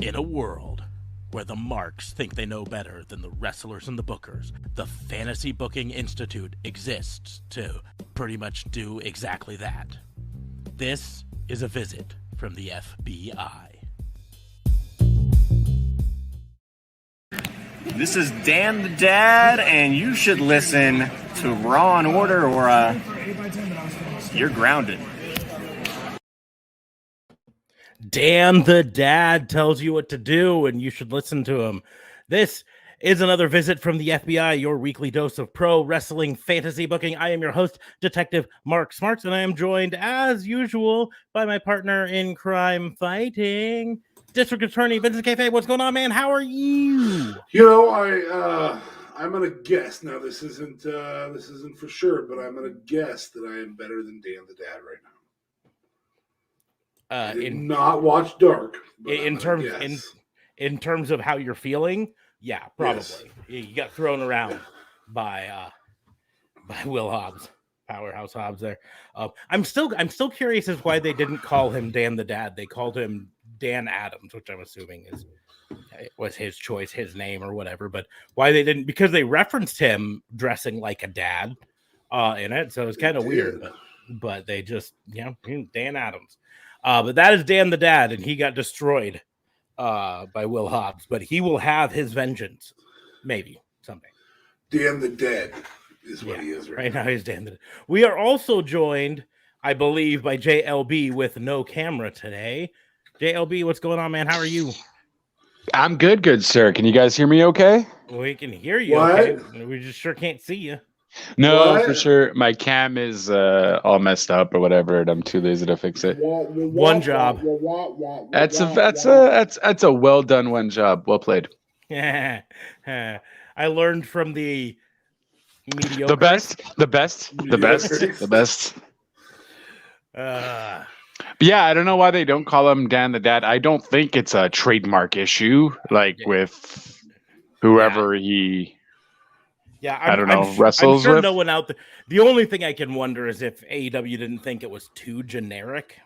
In a world where the marks think they know better than the wrestlers and the bookers, the Fantasy Booking Institute exists to pretty much do exactly that. This is a visit from the FBI. This is Dan the Dad, and you should listen to Raw and Order or you're grounded. Dan the Dad tells you what to do, and you should listen to him. This is another visit from the FBI, your weekly dose of pro wrestling fantasy booking. I am your host, Detective Mark Smarks, and I am joined, as usual, by my partner in crime fighting, District Attorney Vincent Cafe. What's going on, man? How are you? You know, I'm gonna guess. Now, this isn't for sure, but I'm gonna guess that I am better than Dan the Dad right now. I did not watch Dark. In terms of how you're feeling, yeah, probably. Yes. You got thrown around by Will Hobbs, Powerhouse Hobbs. There, I'm still curious as why they didn't call him Dan the Dad. They called him Dan Adams, which I'm assuming was his choice, his name or whatever. But why they didn't? Because they referenced him dressing like a dad in it, so it's kind of weird. But they just, Dan Adams. But that is Dan the Dad, and he got destroyed by Will Hobbs. But he will have his vengeance, maybe someday. Dan the Dead is what he is right now. He's Dan the Dead. We are also joined, I believe, by JLB with no camera today. JLB, what's going on, man? How are you? I'm good, sir. Can you guys hear me okay? We can hear you. What? Okay. We just sure can't see you. No, what? For sure. My cam is all messed up or whatever, and I'm too lazy to fix it. One job. That's a well done one job. Well played. Yeah. I learned from the mediocre. The best. But yeah, I don't know why they don't call him Dan the Dad. I don't think it's a trademark issue, with whoever he. Yeah, wrestles I'm sure with. no one out there. The only thing I can wonder is if AEW didn't think it was too generic,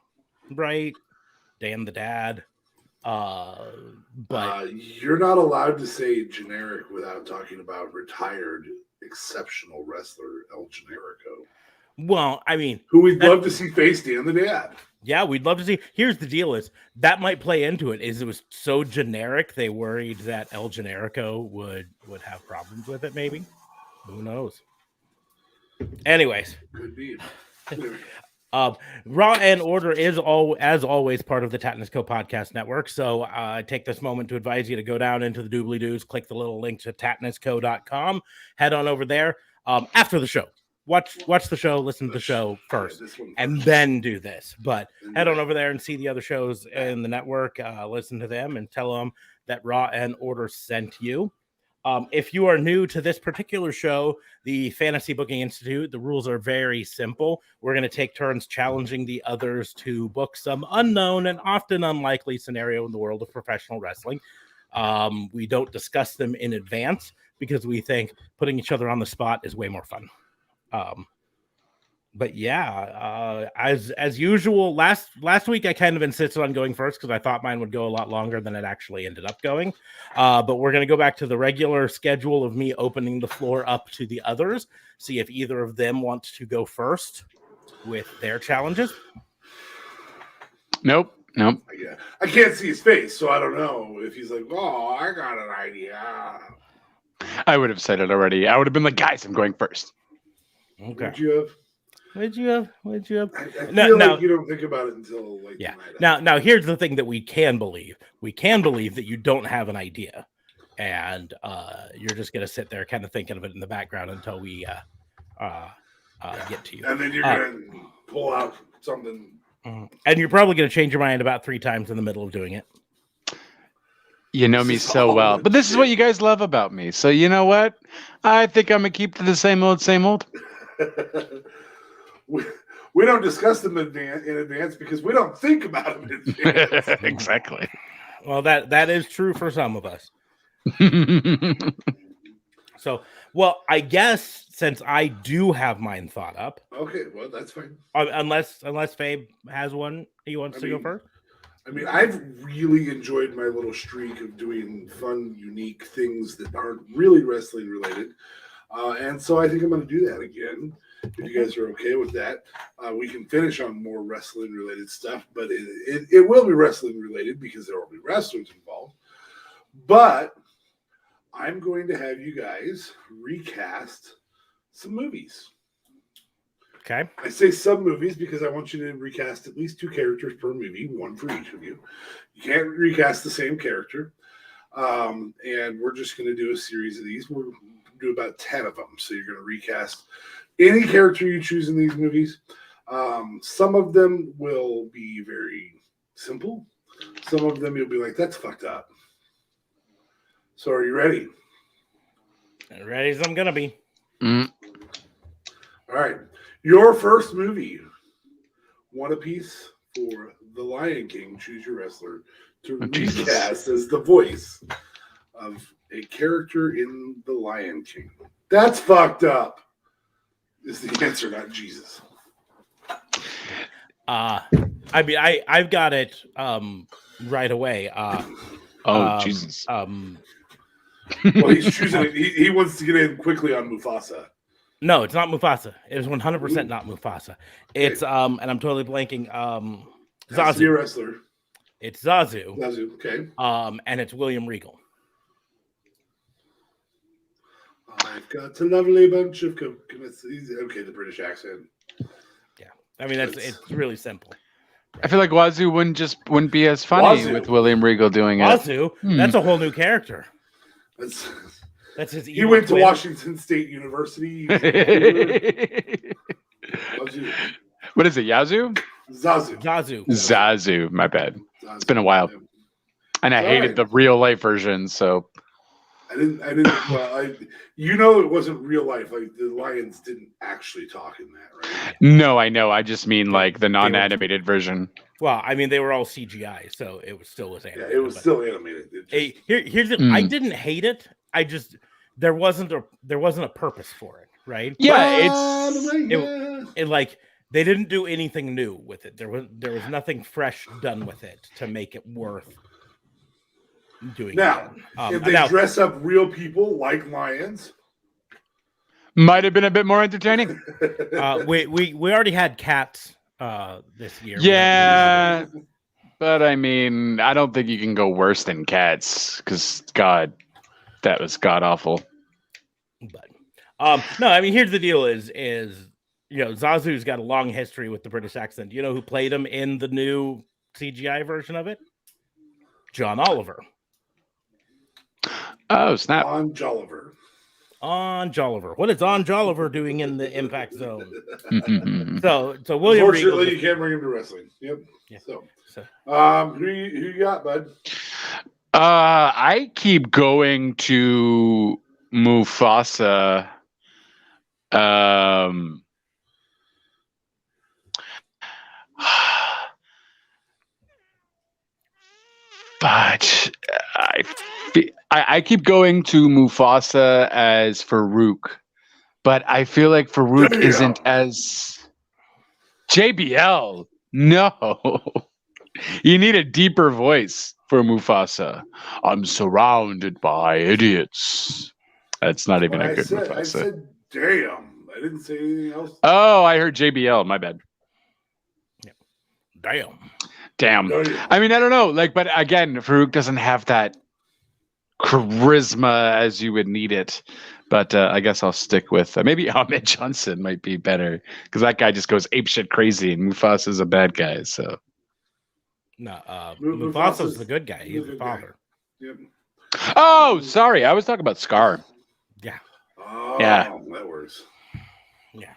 right? Dan the Dad. But you're not allowed to say generic without talking about retired exceptional wrestler El Generico. Well, I mean, who we'd love to see face Dan the Dad. Yeah, we'd love to see. Here's the deal: is that might play into it. Is it was so generic they worried that El Generico would have problems with it? Maybe. Who knows? Anyways, could be. Raw and Order is as always part of the Tatnisco Podcast Network. So I take this moment to advise you to go down into the doobly-doos, click the little link to tatnisco.com, head on over there after the show. Watch the show, listen to the show first, and then do this. But head on over there and see the other shows in the network, listen to them, and tell them that Raw and Order sent you. If you are new to this particular show, the Fantasy Booking Institute, the rules are very simple. We're going to take turns challenging the others to book some unknown and often unlikely scenario in the world of professional wrestling. We don't discuss them in advance because we think putting each other on the spot is way more fun. But yeah, as usual, last week I kind of insisted on going first because I thought mine would go a lot longer than it actually ended up going. But we're going to go back to the regular schedule of me opening the floor up to the others, see if either of them wants to go first with their challenges. Nope. Yeah. I can't see his face, so I don't know if he's like, "Oh, I got an idea." I would have said it already. I would have been like, "Guys, I'm going first." Okay. Would you have? I feel like you don't think about it until yeah. Now here's the thing that we can believe. We can believe that you don't have an idea, and you're just gonna sit there kind of thinking of it in the background until we get to you. And then you're gonna pull out something. And you're probably gonna change your mind about 3 times in the middle of doing it. You know me so well, but this is what you guys love about me. So you know what? I think I'm gonna keep to the same old. We don't discuss them in advance because we don't think about them in advance. Exactly. Well, that is true for some of us. So, well, I guess since I do have mine thought up. Okay, well, that's fine. Unless Fabe has one he wants to go first. I mean, I've really enjoyed my little streak of doing fun, unique things that aren't really wrestling related. And so I think I'm going to do that again. If you guys are okay with that, we can finish on more wrestling related stuff, but it will be wrestling related because there will be wrestlers involved. But I'm going to have you guys recast some movies. Okay. I say some movies because I want you to recast at least 2 characters per movie, 1 for each of you. You can't recast the same character. And we're just going to do a series of these. We'll do about 10 of them. So you're going to recast any character you choose in these movies. Some of them will be very simple. Some of them you'll be like, that's fucked up. So are you ready? Ready as I'm going to be. Mm. All right. Your first movie, one apiece for The Lion King. Choose your wrestler to recast as the voice of a character in The Lion King. That's fucked up. Is the answer, not Jesus. I mean, I've got it right away. Jesus. Well, he's choosing it. He wants to get in quickly on Mufasa. No, it's not Mufasa. It is 100% not Mufasa. It's and I'm totally blanking. Has to be a Zazu. wrestler. It's Zazu. Zazu, okay. And it's William Regal. I've got a lovely bunch of coconuts. Okay, the British accent. Yeah, I mean it's really simple. I feel like Wazoo wouldn't be as funny Wazoo. with William Regal doing it. Wazoo, that's a whole new character. That's his. He went to Washington State University. Zazu. What is it, Yazoo? Zazu. My bad. It's been a while. And I hated the real life version, so I didn't. Well, it wasn't real life. Like the lions didn't actually talk in that, right? No, I know. I just mean like the non-animated version. Well, I mean they were all CGI, so it was still animated. Yeah, it was still animated. Here's the. I didn't hate it. I just there wasn't a purpose for it, right? Yeah, it like they didn't do anything new with it. There was nothing fresh done with it to make it worth doing. Now, if they dress up real people like lions, might have been a bit more entertaining. We already had cats this year. Yeah, but I mean, I don't think you can go worse than cats because God, that was god awful. But no, I mean, here's the deal: is Zazu's got a long history with the British accent. Do you know who played him in the new CGI version of it? John Oliver. Oh, snap! On Jolliver. What is On Jolliver doing in the Impact Zone? so William Unfortunately, Regal, you can't bring him to wrestling. Yep. Yeah. So who you got, bud? I keep going to Mufasa. But I keep going to Mufasa as Farouk, but I feel like Farouk isn't as JBL. No, you need a deeper voice for Mufasa. I'm surrounded by idiots. That's not even a good Mufasa. I said, damn. I didn't say anything else. Oh, I heard JBL. My bad. Yeah. Damn. I mean, I don't know. Like, but again, Farouk doesn't have that charisma as you would need it. But I guess I'll stick with maybe Ahmed Johnson might be better because that guy just goes apeshit crazy, and Mufasa's a bad guy. So no, Mufasa's the good guy. He's the father. Yep. Oh, sorry, I was talking about Scar. Yeah. Oh, yeah, that works. Yeah,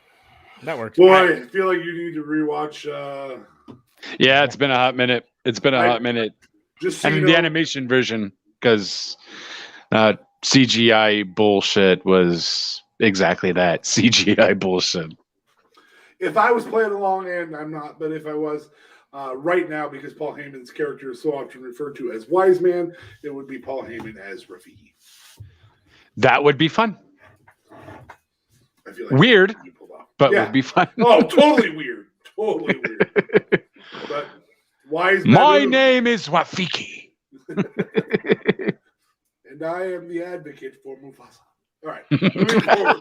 that works. Boy, I feel like you need to rewatch. Yeah, it's been a hot minute. Just so the animation version because CGI bullshit was exactly that. CGI bullshit. If I was playing along, and I'm not, but if I was right now, because Paul Heyman's character is so often referred to as Wise Man, it would be Paul Heyman as Rafiki. That would be fun. I feel like weird, but would be fun. Oh, totally weird. Totally weird. But Wise My Baboon. name is Rafiki. And I am the advocate for Mufasa. All right, moving forward.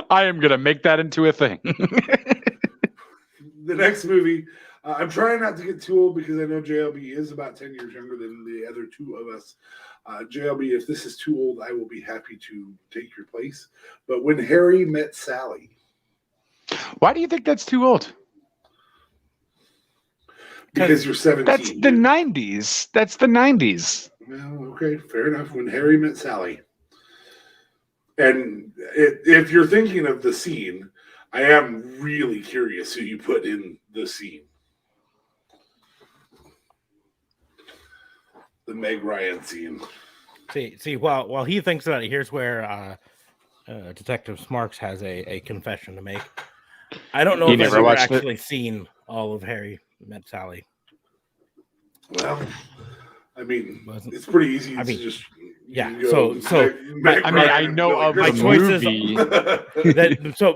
I am going to make that into a thing. The next movie, I'm trying not to get too old because I know JLB is about 10 years younger than the other two of us. JLB, if this is too old, I will be happy to take your place. But When Harry Met Sally. Why do you think that's too old? Because you're 17. That's the 90s. That's the 90s. Well, okay, fair enough. When Harry Met Sally. And if you're thinking of the scene, I am really curious who you put in the scene. The Meg Ryan scene. See. While he thinks about it, here's where Detective Smarks has a confession to make. I don't know if I've ever actually seen all of Harry Met Sally. Well, I mean, it's pretty easy. To just I know of my choices.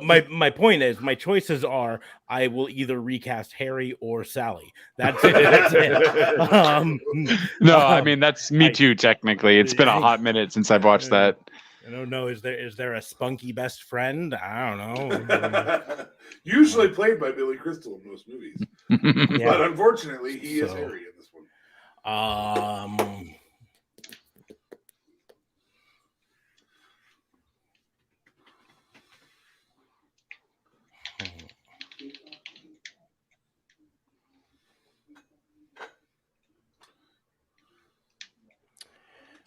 My point is, my choices are I will either recast Harry or Sally. That's it. That's it. I mean that's me too. Technically, it's been a hot minute since I've watched that. I don't know. Is there a spunky best friend? I don't know. Usually played by Billy Crystal in most movies, but unfortunately, he is Harry in this one.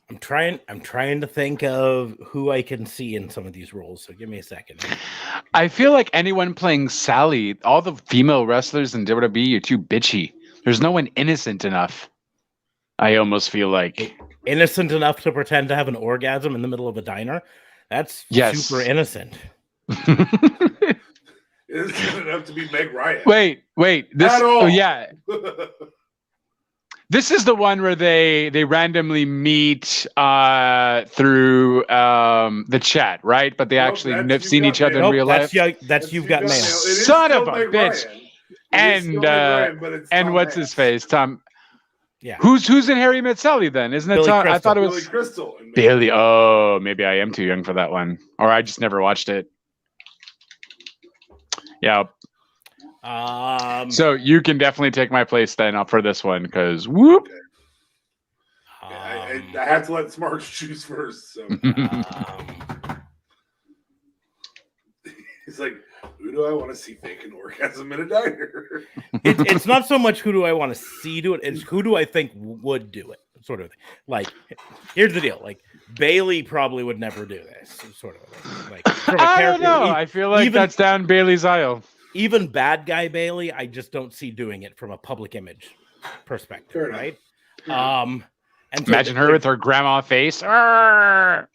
I'm trying to think of who I can see in some of these roles. So give me a second. I feel like anyone playing Sally, all the female wrestlers in WWE are too bitchy. There's no one innocent enough. I almost feel like innocent enough to pretend to have an orgasm in the middle of a diner. That's super innocent. Innocent enough to be Meg Ryan. Wait. This is the one where they randomly meet through the chat, right? But they actually have seen each other in real life. That's You've Got Mail. Son of a bitch. And what's his face? Tom. Yeah. Who's in Harry Met Sally then? Isn't it Billy Tom? Crystal. I thought it was Billy Crystal. Billy. Oh, maybe I am too young for that one. Or I just never watched it. Yeah. So you can definitely take my place then for this one because whoop. Okay. I have to let Smarks choose first. So he's like, who do I want to see fake an orgasm in a diner? It's not so much who do I want to see do it, it's who do I think would do it, sort of thing. Like, here's the deal. Like, Bailey probably would never do this, sort of thing. Like, from a I character, don't know. I feel like that's down Bailey's aisle. Even bad guy Bailey, I just don't see doing it from a public image perspective, right? And so imagine her with her grandma face. No,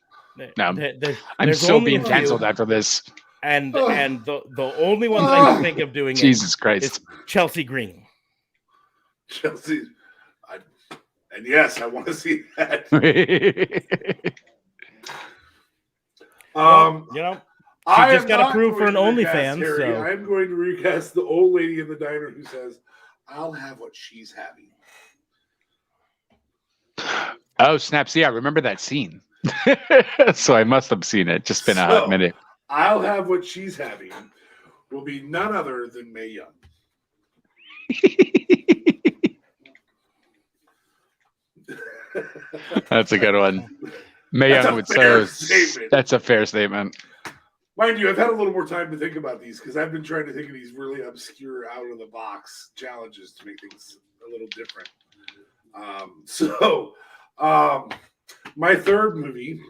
I'm so being canceled after this. And the only ones I can think of doing Jesus Christ is Chelsea Green. Chelsea, and yes, I want to see that. She just got approved for an OnlyFans. So I'm going to recast the old lady in the diner who says, "I'll have what she's having." Oh, snap. See, I remember that scene. So I must have seen it. Just been a hot minute. I'll have what she's having will be none other than Mae Young. That's a good one. Mae Young would say that's a fair statement. Mind you, I've had a little more time to think about these because I've been trying to think of these really obscure, out of the box challenges to make things a little different. My third movie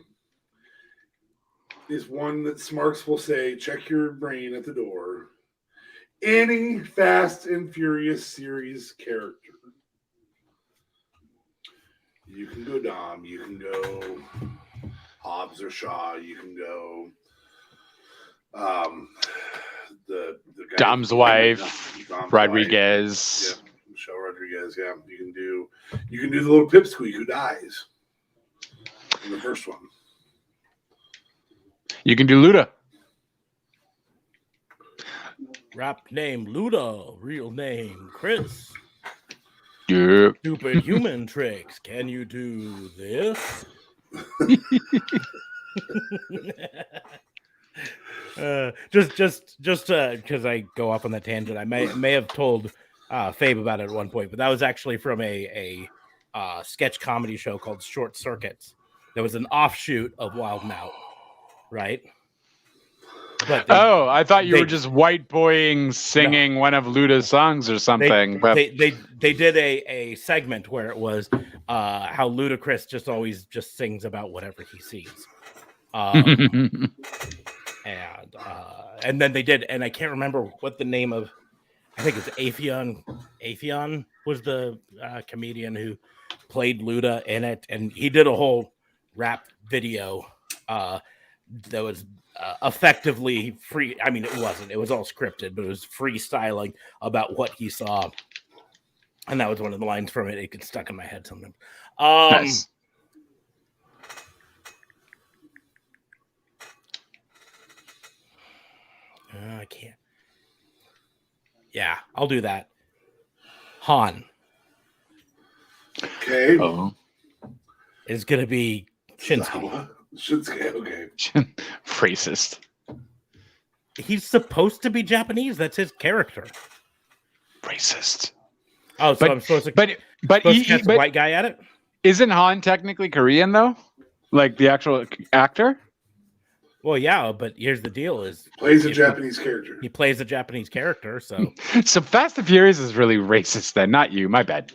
is one that Smarks will say, check your brain at the door. Any Fast and Furious series character. You can go Dom, you can go Hobbs or Shaw, you can go the guy Dom's wife, Rodriguez. Yeah, Michelle Rodriguez, yeah. You can do the little pipsqueak who dies in the first one. You can do Luda. Rap name Luda, real name Chris. Yeah. Stupid human tricks. Can you do this? Just because I go off on that tangent, I may have told Fabe about it at one point, but that was actually from a sketch comedy show called Short Circuits. There was an offshoot of Wild 'N Out, right? But I thought you were just white boying singing one of Luda's songs or something. They did a segment where it was how Ludacris just always just sings about whatever he sees. And then they did, and I can't remember what the name of. I think it's Afion. Afion was the comedian who played Luda in it, and he did a whole rap video that was effectively free. I mean, it wasn't. It was all scripted, but it was freestyling about what he saw, and that was one of the lines from it. It gets stuck in my head sometimes. Nice. I can't. Yeah, I'll do that. Han. Okay. Oh. Is going to be Shinsuke. Shinsuke, okay. Racist. He's supposed to be Japanese. That's his character. Racist. Oh, so I'm supposed to. But a white guy at it. Isn't Han technically Korean though? Like the actual actor? Well, yeah, but here's the deal: is plays a Japanese character. He plays a Japanese character, so. So Fast and Furious is really racist then, not you. My bad.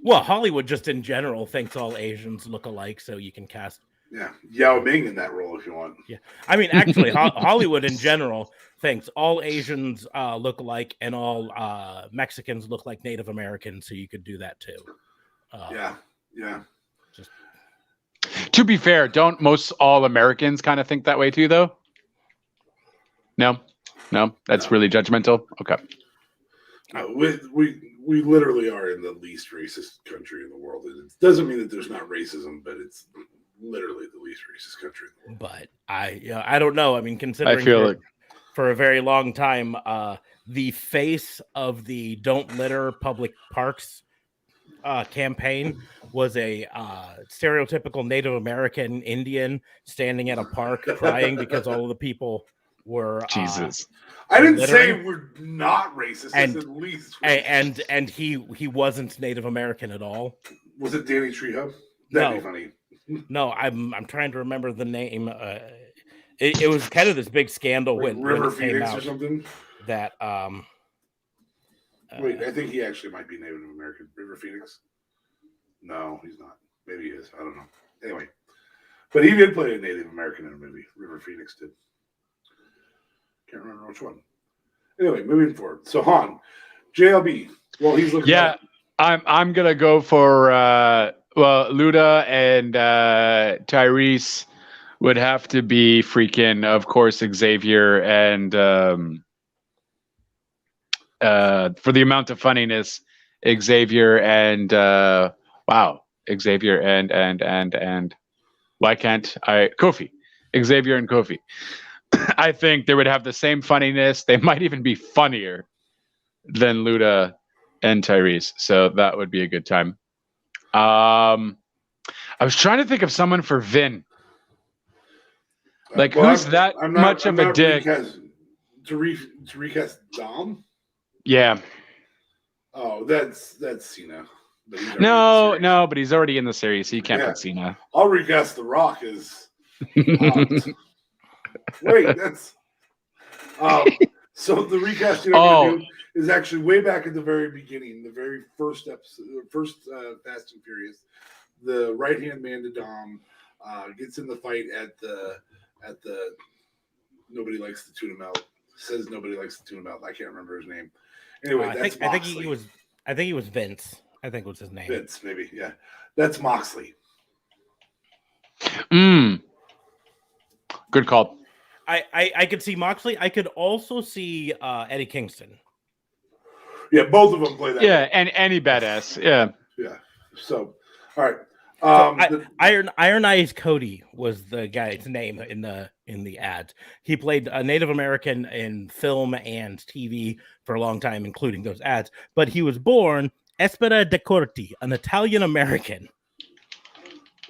Well, Hollywood just in general thinks all Asians look alike, so you can cast. Yeah, Yao Ming in that role if you want. Yeah, I mean, actually, Hollywood in general thinks all Asians look alike and all Mexicans look like Native Americans, so you could do that too. Yeah. Just... To be fair, don't most all Americans kind of think that way too, though? No, that's really judgmental. Okay. We literally are in the least racist country in the world. It doesn't mean that there's not racism, but it's literally the least racist country in the world. But I don't know. I mean, considering I feel for a very long time, the face of the Don't Litter Public Parks campaign was a stereotypical Native American Indian standing at a park crying because all of the people were Jesus. I didn't littering. say we're not racist. And, it's at least racist. and he wasn't Native American at all. Was it Danny Trejo? That'd be funny. No, I'm trying to remember the name. It was kind of this big scandal like when River it came Phoenix out or something. That wait, I think he actually might be Native American. River Phoenix? No, he's not. Maybe he is. I don't know. Anyway, but he did play a Native American in a movie. River Phoenix did. Can't remember which one. Anyway, moving forward. So Han, JLB. Well, he's looking. Yeah, I'm gonna go for Luda and Tyrese would have to be freaking, of course, Xavier and for the amount of funniness, Xavier and Xavier and why can't I Kofi? Xavier and Kofi. I think they would have the same funniness. They might even be funnier than Luda and Tyrese. So that would be a good time. I was trying to think of someone for Vin. Like, who's that much of a dick? To recast Dom? Yeah. Oh, that's Cena. No, but he's already in the series, so you can't put Cena. I'll recast The Rock as. Wait, that's. So the recasting I'm going to do is actually way back at the very beginning, the very first episode, Fast and Furious. The right hand man to Dom gets in the fight at the nobody likes to tune him out. Says nobody likes to tune him out. I can't remember his name. Anyway, I think he was Vince. I think was his name. Vince, maybe. Yeah, that's Moxley. Good call. I could see Moxley. I could also see Eddie Kingston. Yeah, both of them play that. Yeah, and any badass. Yeah. Yeah. So, all right. Iron Eyes Cody was the guy's name in the ads. He played a Native American in film and TV for a long time, including those ads. But he was born Espera de Corti, an Italian American.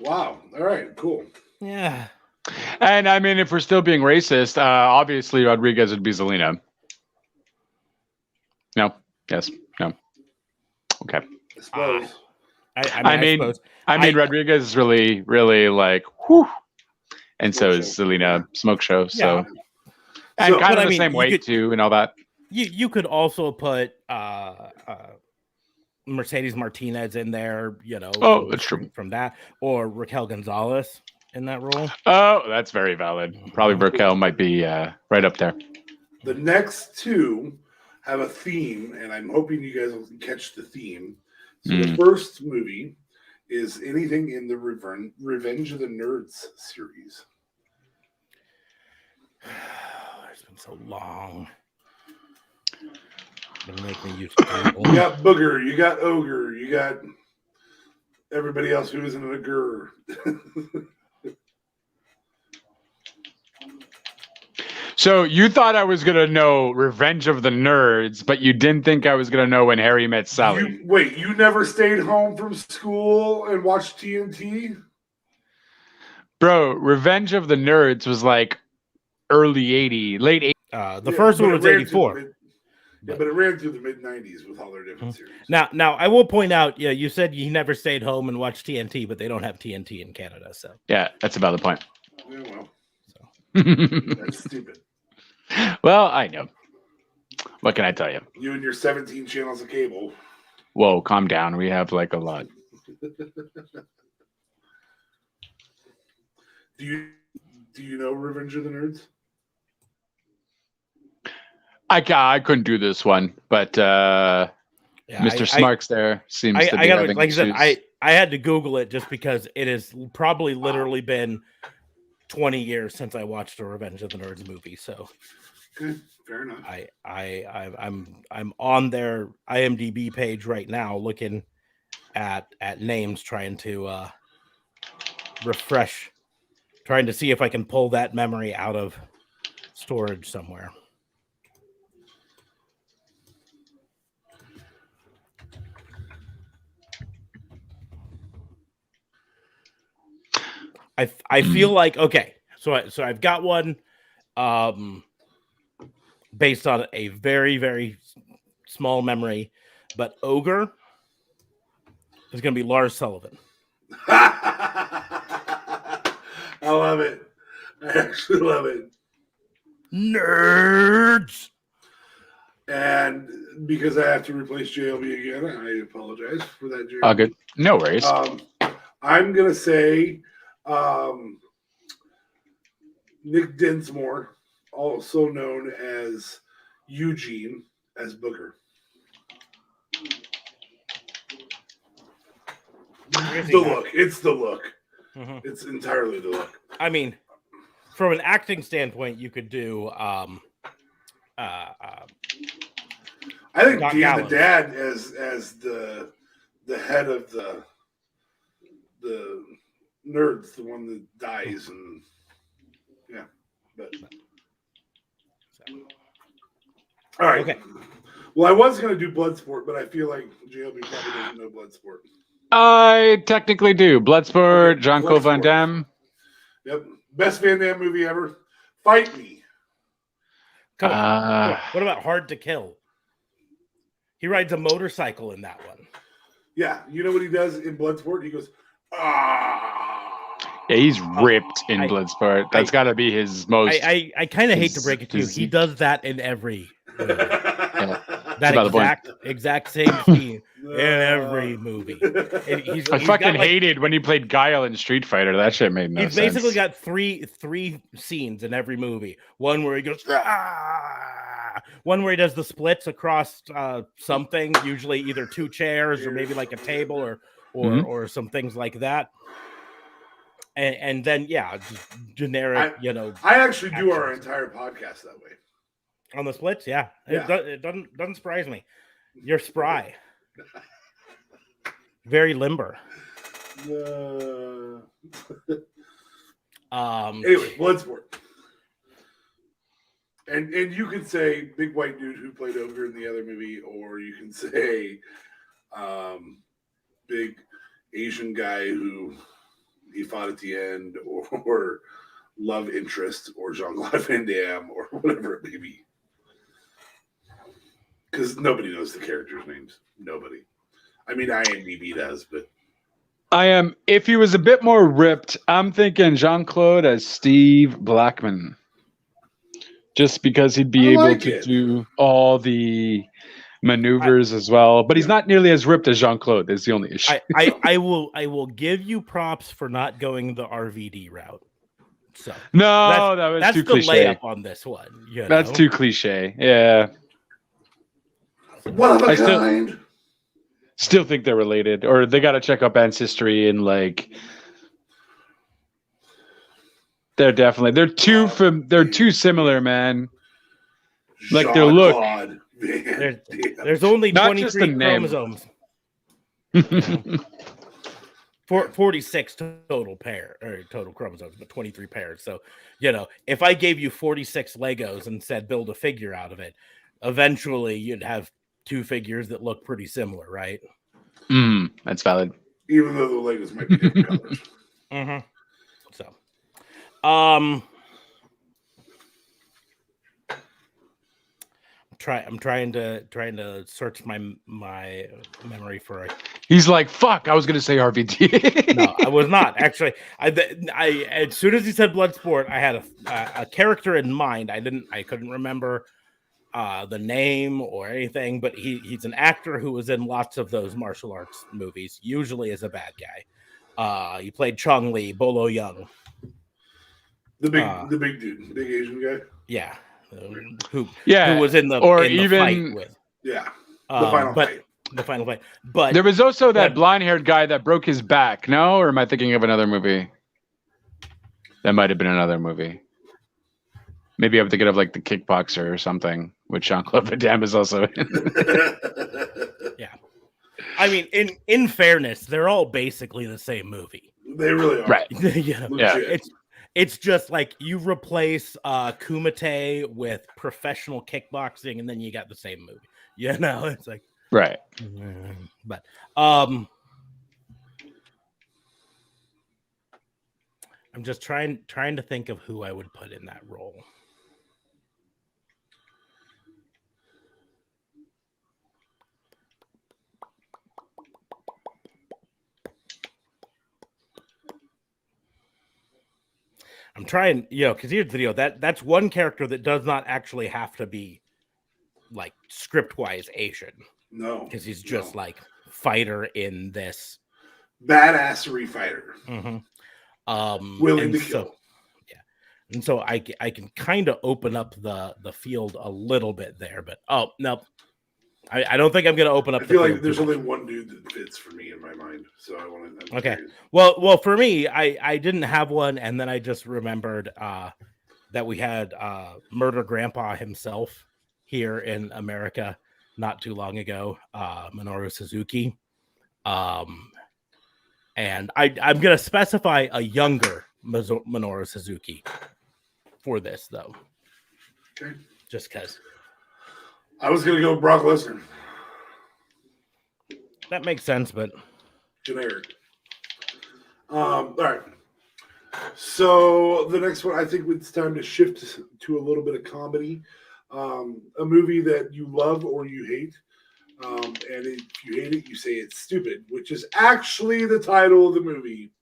Wow. All right. Cool. Yeah. And I mean, if we're still being racist, obviously Rodriguez would be Zelina. No. Yes. No. Okay. I suppose. I mean, Rodriguez is really, really like, whew. And so is Zelina Smoke Show. So, and kind of the same weight too, and all that. You could also put Mercedes Martinez in there, Oh, that's true. From that, or Raquel Gonzalez in that role. Oh, that's very valid. Probably Raquel might be right up there. The next two have a theme, and I'm hoping you guys will catch the theme. So the first movie is anything in the Revenge of the Nerds series. It's been so long. Gonna make me use Google. You got Booger, you got Ogre, you got everybody else who isn't a gur. So you thought I was gonna know Revenge of the Nerds, but you didn't think I was gonna know When Harry Met Sally. You never stayed home from school and watched TNT? Bro, Revenge of the Nerds was like early 80s, late 80s. The first one was 84. But it ran through the mid-90s with all their different series. Now, I will point out, you said you never stayed home and watched TNT, but they don't have TNT in Canada, so. Yeah, that's about the point. Yeah, well. So. That's stupid. Well, I know. What can I tell you? You and your 17 channels of cable. Whoa, calm down. We have like a lot. Do you know Revenge of the Nerds? I couldn't do this one, but Mr. Smarks there seems to be having like issues. I said, I had to Google it just because it has probably literally been 20 years since I watched a Revenge of the Nerds movie. So, okay, fair enough. I'm on their IMDb page right now, looking at names, trying to refresh, trying to see if I can pull that memory out of storage somewhere. I feel like, okay, so I've got one based on a very, very small memory, but Ogre is going to be Lars Sullivan. I love it. I actually love it. Nerds! And because I have to replace JLB again, I apologize for that, JLB. Oh, good. No worries. I'm going to say Nick Dinsmore, also known as Eugene, as Booger. The look. It's the look. Mm-hmm. It's entirely the look. I mean, from an acting standpoint, you could do I think Dan the Dad as the head of the nerds, the one that dies, and yeah, but all right. Okay. Well, I was going to do Bloodsport, but I feel like JLB probably doesn't know Bloodsport. I technically do. Bloodsport, Jean-Claude Van Damme. Yep, best Van Damme movie ever. Fight Me. Come on. What about Hard to Kill? He rides a motorcycle in that one. Yeah, you know what he does in Bloodsport? He goes, ah. Yeah, he's ripped in Bloodsport. That's got to be his most. I kind of hate to break it to you. He does that in every movie. Yeah. That exact same scene in every movie. I fucking hated when he played Guile in Street Fighter. That shit made no sense. He's basically got three scenes in every movie. One where he goes, ah! One where he does the splits across something, usually either two chairs or maybe like a table or some things like that. And then just generic, I actually do our entire podcast that way. On the splits, yeah. It doesn't surprise me. You're spry. Very limber. Anyway, Bloodsport. And you could say big white dude who played Ogre in the other movie, or you can say big Asian guy who he fought at the end, or love interest, or Jean-Claude Van Damme, or whatever it may be. Because nobody knows the characters' names. Nobody. I mean, IMDb does, but if he was a bit more ripped, I'm thinking Jean-Claude as Steve Blackman. Just because he'd be able to do all the maneuvers as well. But he's not nearly as ripped as Jean-Claude is the only issue. I will give you props for not going the RVD route. So that's too cliche. That's the layup on this one. That's too cliche. Yeah. One of a kind. Still think they're related, or they got to check up ancestry and like. They're too similar, man. Like their look. There's only 23 chromosomes. 46 total chromosomes, but 23 pairs. So, if I gave you 46 Legos and said build a figure out of it, eventually you'd have two figures that look pretty similar, right? That's valid. Even though the Legos might be different colors. Mm-hmm. So, I'm trying to search my memory for a. He's like, fuck, I was gonna say RVD. No, I was not actually. I as soon as he said Bloodsport, I had a character in mind. I couldn't remember the name or anything, but he's an actor who was in lots of those martial arts movies, usually as a bad guy. He played Chong Li, Bolo Young. The big dude, big Asian guy. Yeah. Who was in the fight with. Yeah. The final fight. But there was also that blonde-haired guy that broke his back. No, or am I thinking of another movie? That might have been another movie. Maybe I'm thinking of like the Kickboxer or something, which Jean-Claude Van Damme is also in. Yeah. I mean, in fairness, they're all basically the same movie. They really are. Right. Yeah. It's just like you replace Kumite with professional kickboxing, and then you got the same movie. It's like right. But I'm just trying to think of who I would put in that role. I'm trying, because here's the deal. That's one character that does not actually have to be like script-wise Asian. No. Because he's just like fighter in this. Badassery fighter. Mm-hmm. Willing to kill. Yeah. And so I can kind of open up the field a little bit there, but no. I don't think I'm going to open up. I feel like there's only one dude that fits for me in my mind, so I want to. Okay. Well, for me, I didn't have one, and then I just remembered that we had Murder Grandpa himself here in America not too long ago, Minoru Suzuki, and I'm going to specify a younger Minoru Suzuki for this, though. Okay. Just because. I was going to go Brock Lesnar. That makes sense, but generic. All right. So the next one, I think it's time to shift to a little bit of comedy. A movie that you love or you hate. And if you hate it, you say it's stupid, which is actually the title of the movie,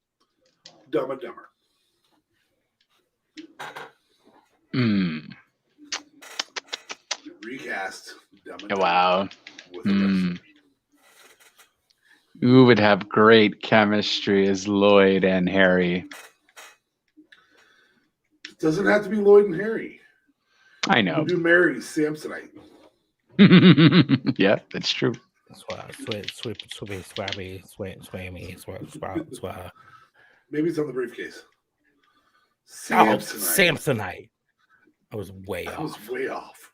Dumb and Dumber. Recast Dumb and Dumber. Wow. Who would have great chemistry as Lloyd and Harry? It doesn't have to be Lloyd and Harry. I know. You do Mary Samsonite. Yeah, that's true. Maybe it's on the briefcase. Samsonite. I was way off.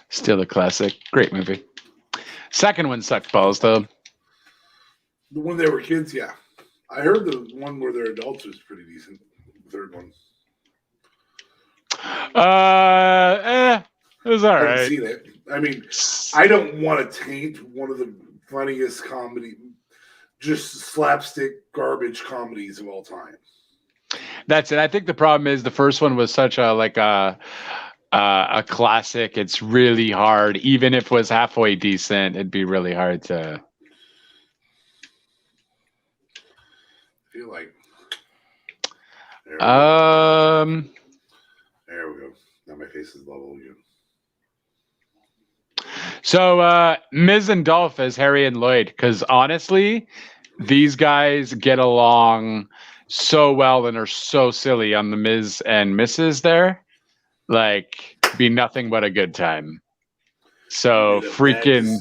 Still a classic. Great movie. Second one sucked balls, though. When they were kids, yeah. I heard the one where they're adults was pretty decent. The third one. It was all I haven't right. seen it. I mean, I don't want to taint one of the funniest comedy, just slapstick garbage comedies of all time. That's it. I think the problem is the first one was such a classic. It's really hard. Even if it was halfway decent, it'd be really hard to. I feel like. There we go. Now my face is level again. So Miz and Dolph as Harry and Lloyd, because honestly, these guys get along so well and are so silly on the Miz and Mrs. there. Like, be nothing but a good time. So freaking.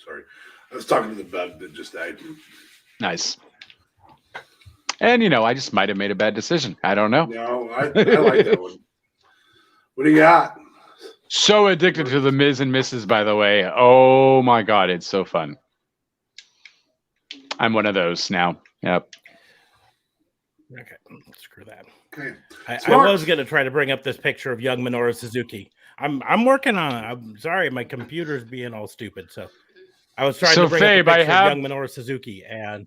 Sorry. I was talking to the bug that just died. Nice. And, I just might have made a bad decision. I don't know. No, I like that one. What do you got? So addicted to the Miz and Mrs., by the way. Oh, my God. It's so fun. I'm one of those now. Yep. Okay, screw that. Okay. I was going to try to bring up this picture of young Minoru Suzuki. I'm working on it. I'm sorry, my computer's being all stupid. So I was trying to bring up a picture of young Minoru Suzuki, and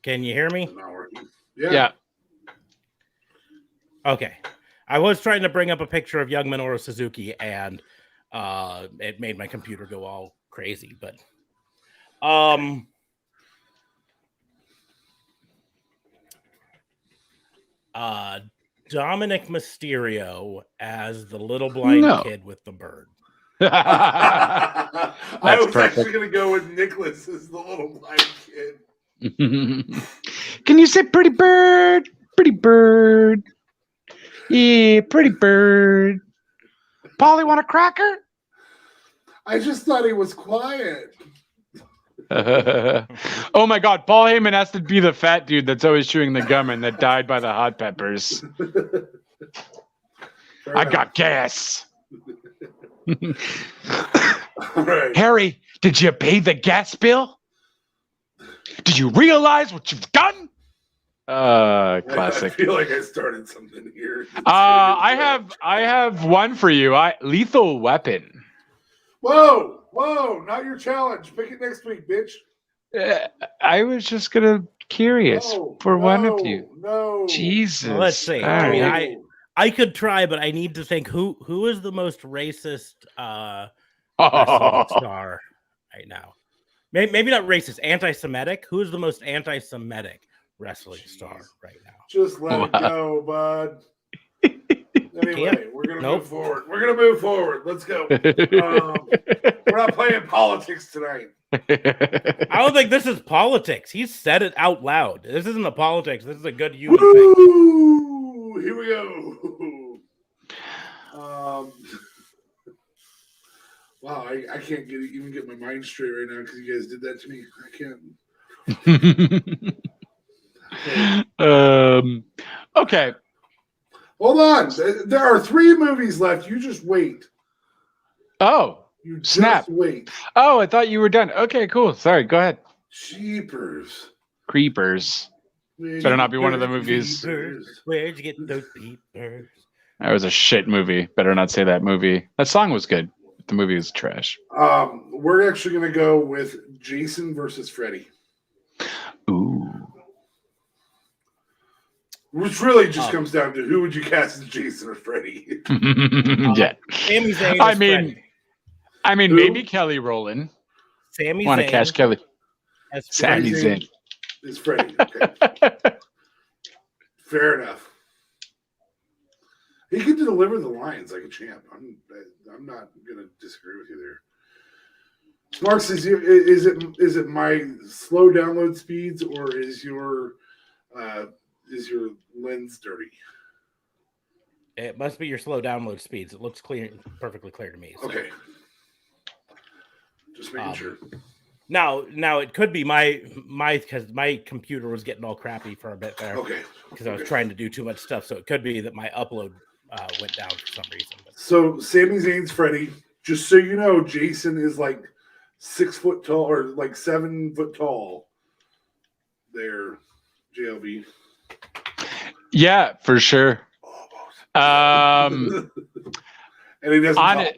can you hear me? Not working. Yeah. Okay. I was trying to bring up a picture of young Minoru Suzuki, and it made my computer go all crazy. But Dominic Mysterio as the little blind kid with the bird. I was actually going to go with Nicholas as the little blind kid. Can you say pretty bird? Pretty bird. Yeah, pretty bird. Polly, want a cracker? I just thought he was quiet. Oh my God, Paul Heyman has to be the fat dude that's always chewing the gum and that died by the hot peppers. I got gas. All right. Harry, did you pay the gas bill? Did you realize what you've done? Classic. I feel like I started something here. I have one for you. Lethal Weapon. Whoa, not your challenge. Pick it next week, bitch. I was just curious for one of you. No. Jesus. Well, let's see. I mean, I could try, but I need to think who is the most racist wrestling star right now. Maybe not racist, anti-Semitic. Who is the most anti-Semitic wrestling star right now? Just let it go, bud. Anyway, we're gonna move forward. Let's go. We're not playing politics tonight. I don't think this is politics. He said it out loud. This isn't a politics. This is a good human thing. Here we go. Wow, I can't even get my mind straight right now because you guys did that to me. I can't. Okay. Hold on. There are 3 movies left. You just wait. Oh, you snap. Just wait. Oh, I thought you were done. Okay, cool. Sorry. Go ahead. Jeepers. Creepers. Better not be one of the movies. Where'd you get those peepers? That was a shit movie. Better not say that movie. That song was good. The movie was trash. We're actually going to go with Jason versus Freddy. Ooh. Which really just comes down to who would you cast as Jason or Freddy? Yeah. Sami Zayn I mean, maybe Kelly Rowland. Sami Want to catch Kelly? Sami Zayn is Freddy. Okay. Fair enough. He can deliver the lines like a champ. I'm not going to disagree with you there. Marks, is it my slow download speeds or is your lens dirty? It must be your slow download speeds. It looks clear, perfectly clear to me. So. Okay. Just making sure. Now it could be my because my computer was getting all crappy for a bit there. Okay. Because I was trying to do too much stuff, so it could be that my upload went down for some reason. But. So Sami Zayn's Freddy. Just so you know, Jason is like 6 foot tall or like 7 foot tall. There, JLB. Yeah, for sure. And he doesn't on talk. it.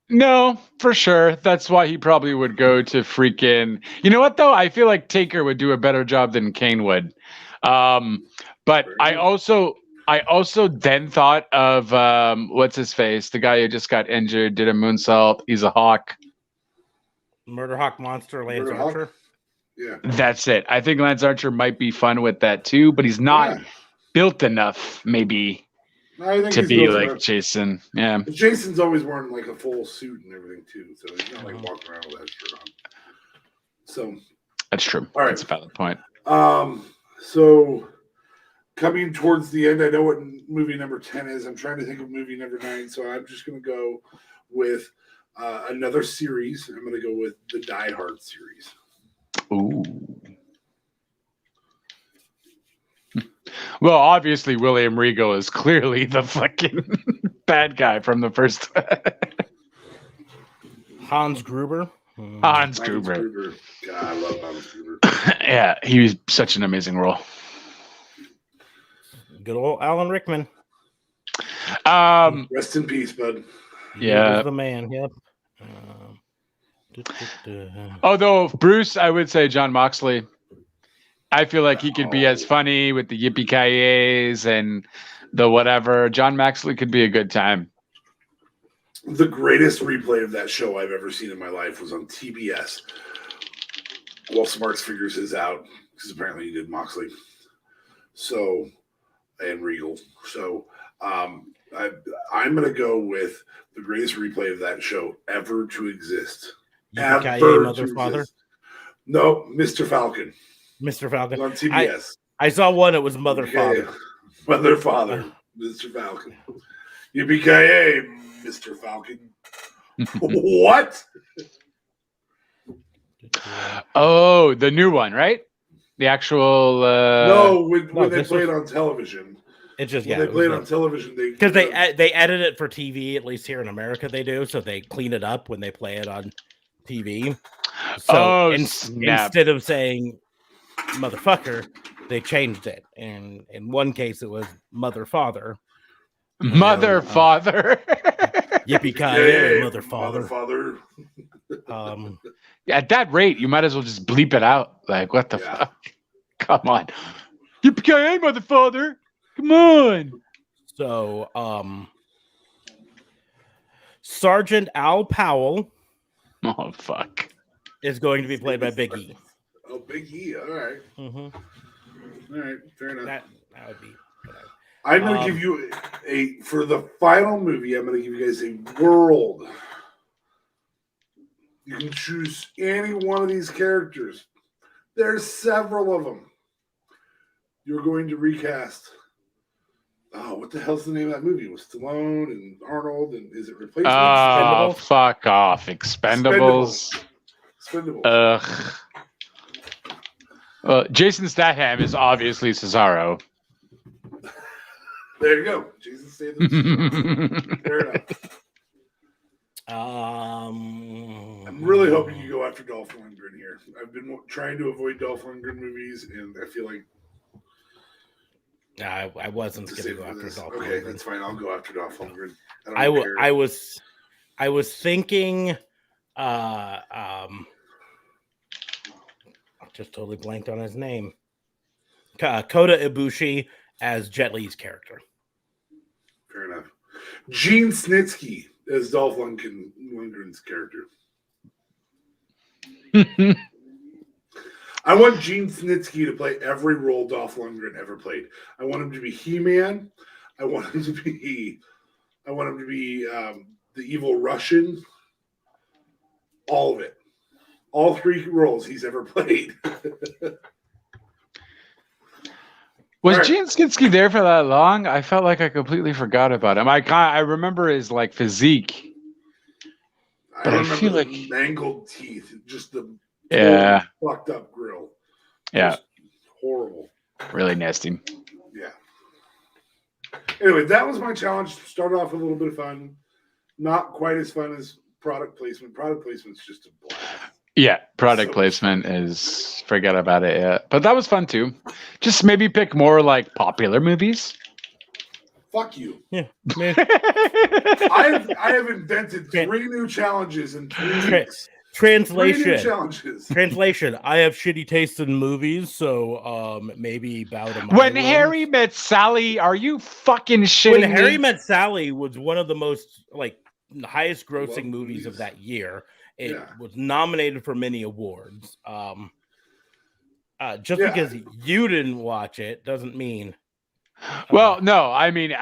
No, for sure. That's why he probably would go to freaking. You know what though? I feel like Taker would do a better job than Kane would. But I also then thought of what's his face, the guy who just got injured, did a moonsault. He's a hawk. Murder Hawk Monster, Lance Murder Archer. Hawk? Yeah, That's it. I think Lance Archer might be fun with that too, but he's not built enough, maybe, I think to he's be built like enough. Jason. Yeah, But Jason's always wearing like a full suit and everything too, so he's not like walking around with that shirt on. So that's true. All right. That's a valid point. So coming towards the end, I know what movie number 10 is. I'm trying to think of movie number 9, so I'm just going to go with another series. I'm going to go with the Die Hard series. Ooh. Well, obviously, William Regal is clearly the fucking bad guy from the first. Hans Gruber. Hans Gruber. God, I love Hans Gruber. Yeah, he was such an amazing role. Good old Alan Rickman. Rest in peace, bud. Yeah. He was the man. Yep. Although Bruce, I would say John Moxley. I feel like he could be as funny with the yippee-ki-yays and the whatever. John Moxley could be a good time. The greatest replay of that show I've ever seen in my life was on TBS. Well, Smarts figures his out because apparently he did Moxley. So, and Regal. So, I'm going to go with the greatest replay of that show ever to exist. Yippee-ki-yay, Mother Father. No, Mr. Falcon. Mr. Falcon. On TBS. I saw one. It was Mother Father. Mother Father. Mr. Falcon. Yippee-ki-yay, Mr. Falcon. What? Oh, the new one, right? The actual. No, when they this play was- it on television. It just When they play it on television, because they edit it for TV. At least here in America, they do. So they clean it up when they play it on TV. So instead of saying "motherfucker," they changed it. And in one case, it was "mother father." Mother Father. Yippee-ki-yay, Mother Father. Mother Father. At that rate, you might as well just bleep it out. Like, what the fuck? Come on. Yippee-ki-yay, Mother Father. Come on. So, Sergeant Al Powell. Oh, fuck. Is going to be played by Big E. Oh, Big E. All right. Mm-hmm. All right. Fair enough. That would be. I'm going to give you for the final movie, I'm going to give you guys a world. You can choose any one of these characters. There's several of them. You're going to recast. Oh, what the hell's the name of that movie? With Stallone and Arnold, and is it Replacement? Oh, fuck off. Expendables. Ugh. Jason Statham is obviously Cesaro. There you go. Jason Statham. Fair enough. I'm really hoping you go after Dolph Lundgren here. I've been trying to avoid Dolph Lundgren movies, and I feel like I wasn't going to go after Dolph Lundgren. Okay, that's fine. I'll go after Dolph Lundgren. I was thinking. I just totally blanked on his name. Kota Ibushi as Jet Li's character. Fair enough. Gene Snitsky as Dolph Lundgren's character. I want Gene Snitsky to play every role Dolph Lundgren ever played. I want him to be He-Man. I want him to be the evil Russian. All of it. All three roles he's ever played. Was Gene Snitsky there for that long? I felt like I completely forgot about him. I remember his like physique, but I feel like mangled teeth, just the fucked up grill. Yeah, just horrible, really nasty. Yeah. Anyway, that was my challenge. Started off with a little bit of fun, not quite as fun as product placement. Product placement's just a blast. Yeah, product placement is forget about it. Yeah, but that was fun too. Just maybe pick more like popular movies. Fuck you. Yeah, man. I have invented 3 new challenges in 3 weeks. 3 new challenges. Translation. I have shitty taste in movies, so maybe bow to my When whims. Harry Met Sally, are you fucking shitting When me? Harry Met Sally was one of the most highest grossing movies of that year. It was nominated for many awards. Just because you didn't watch it doesn't mean. Well, no, I mean,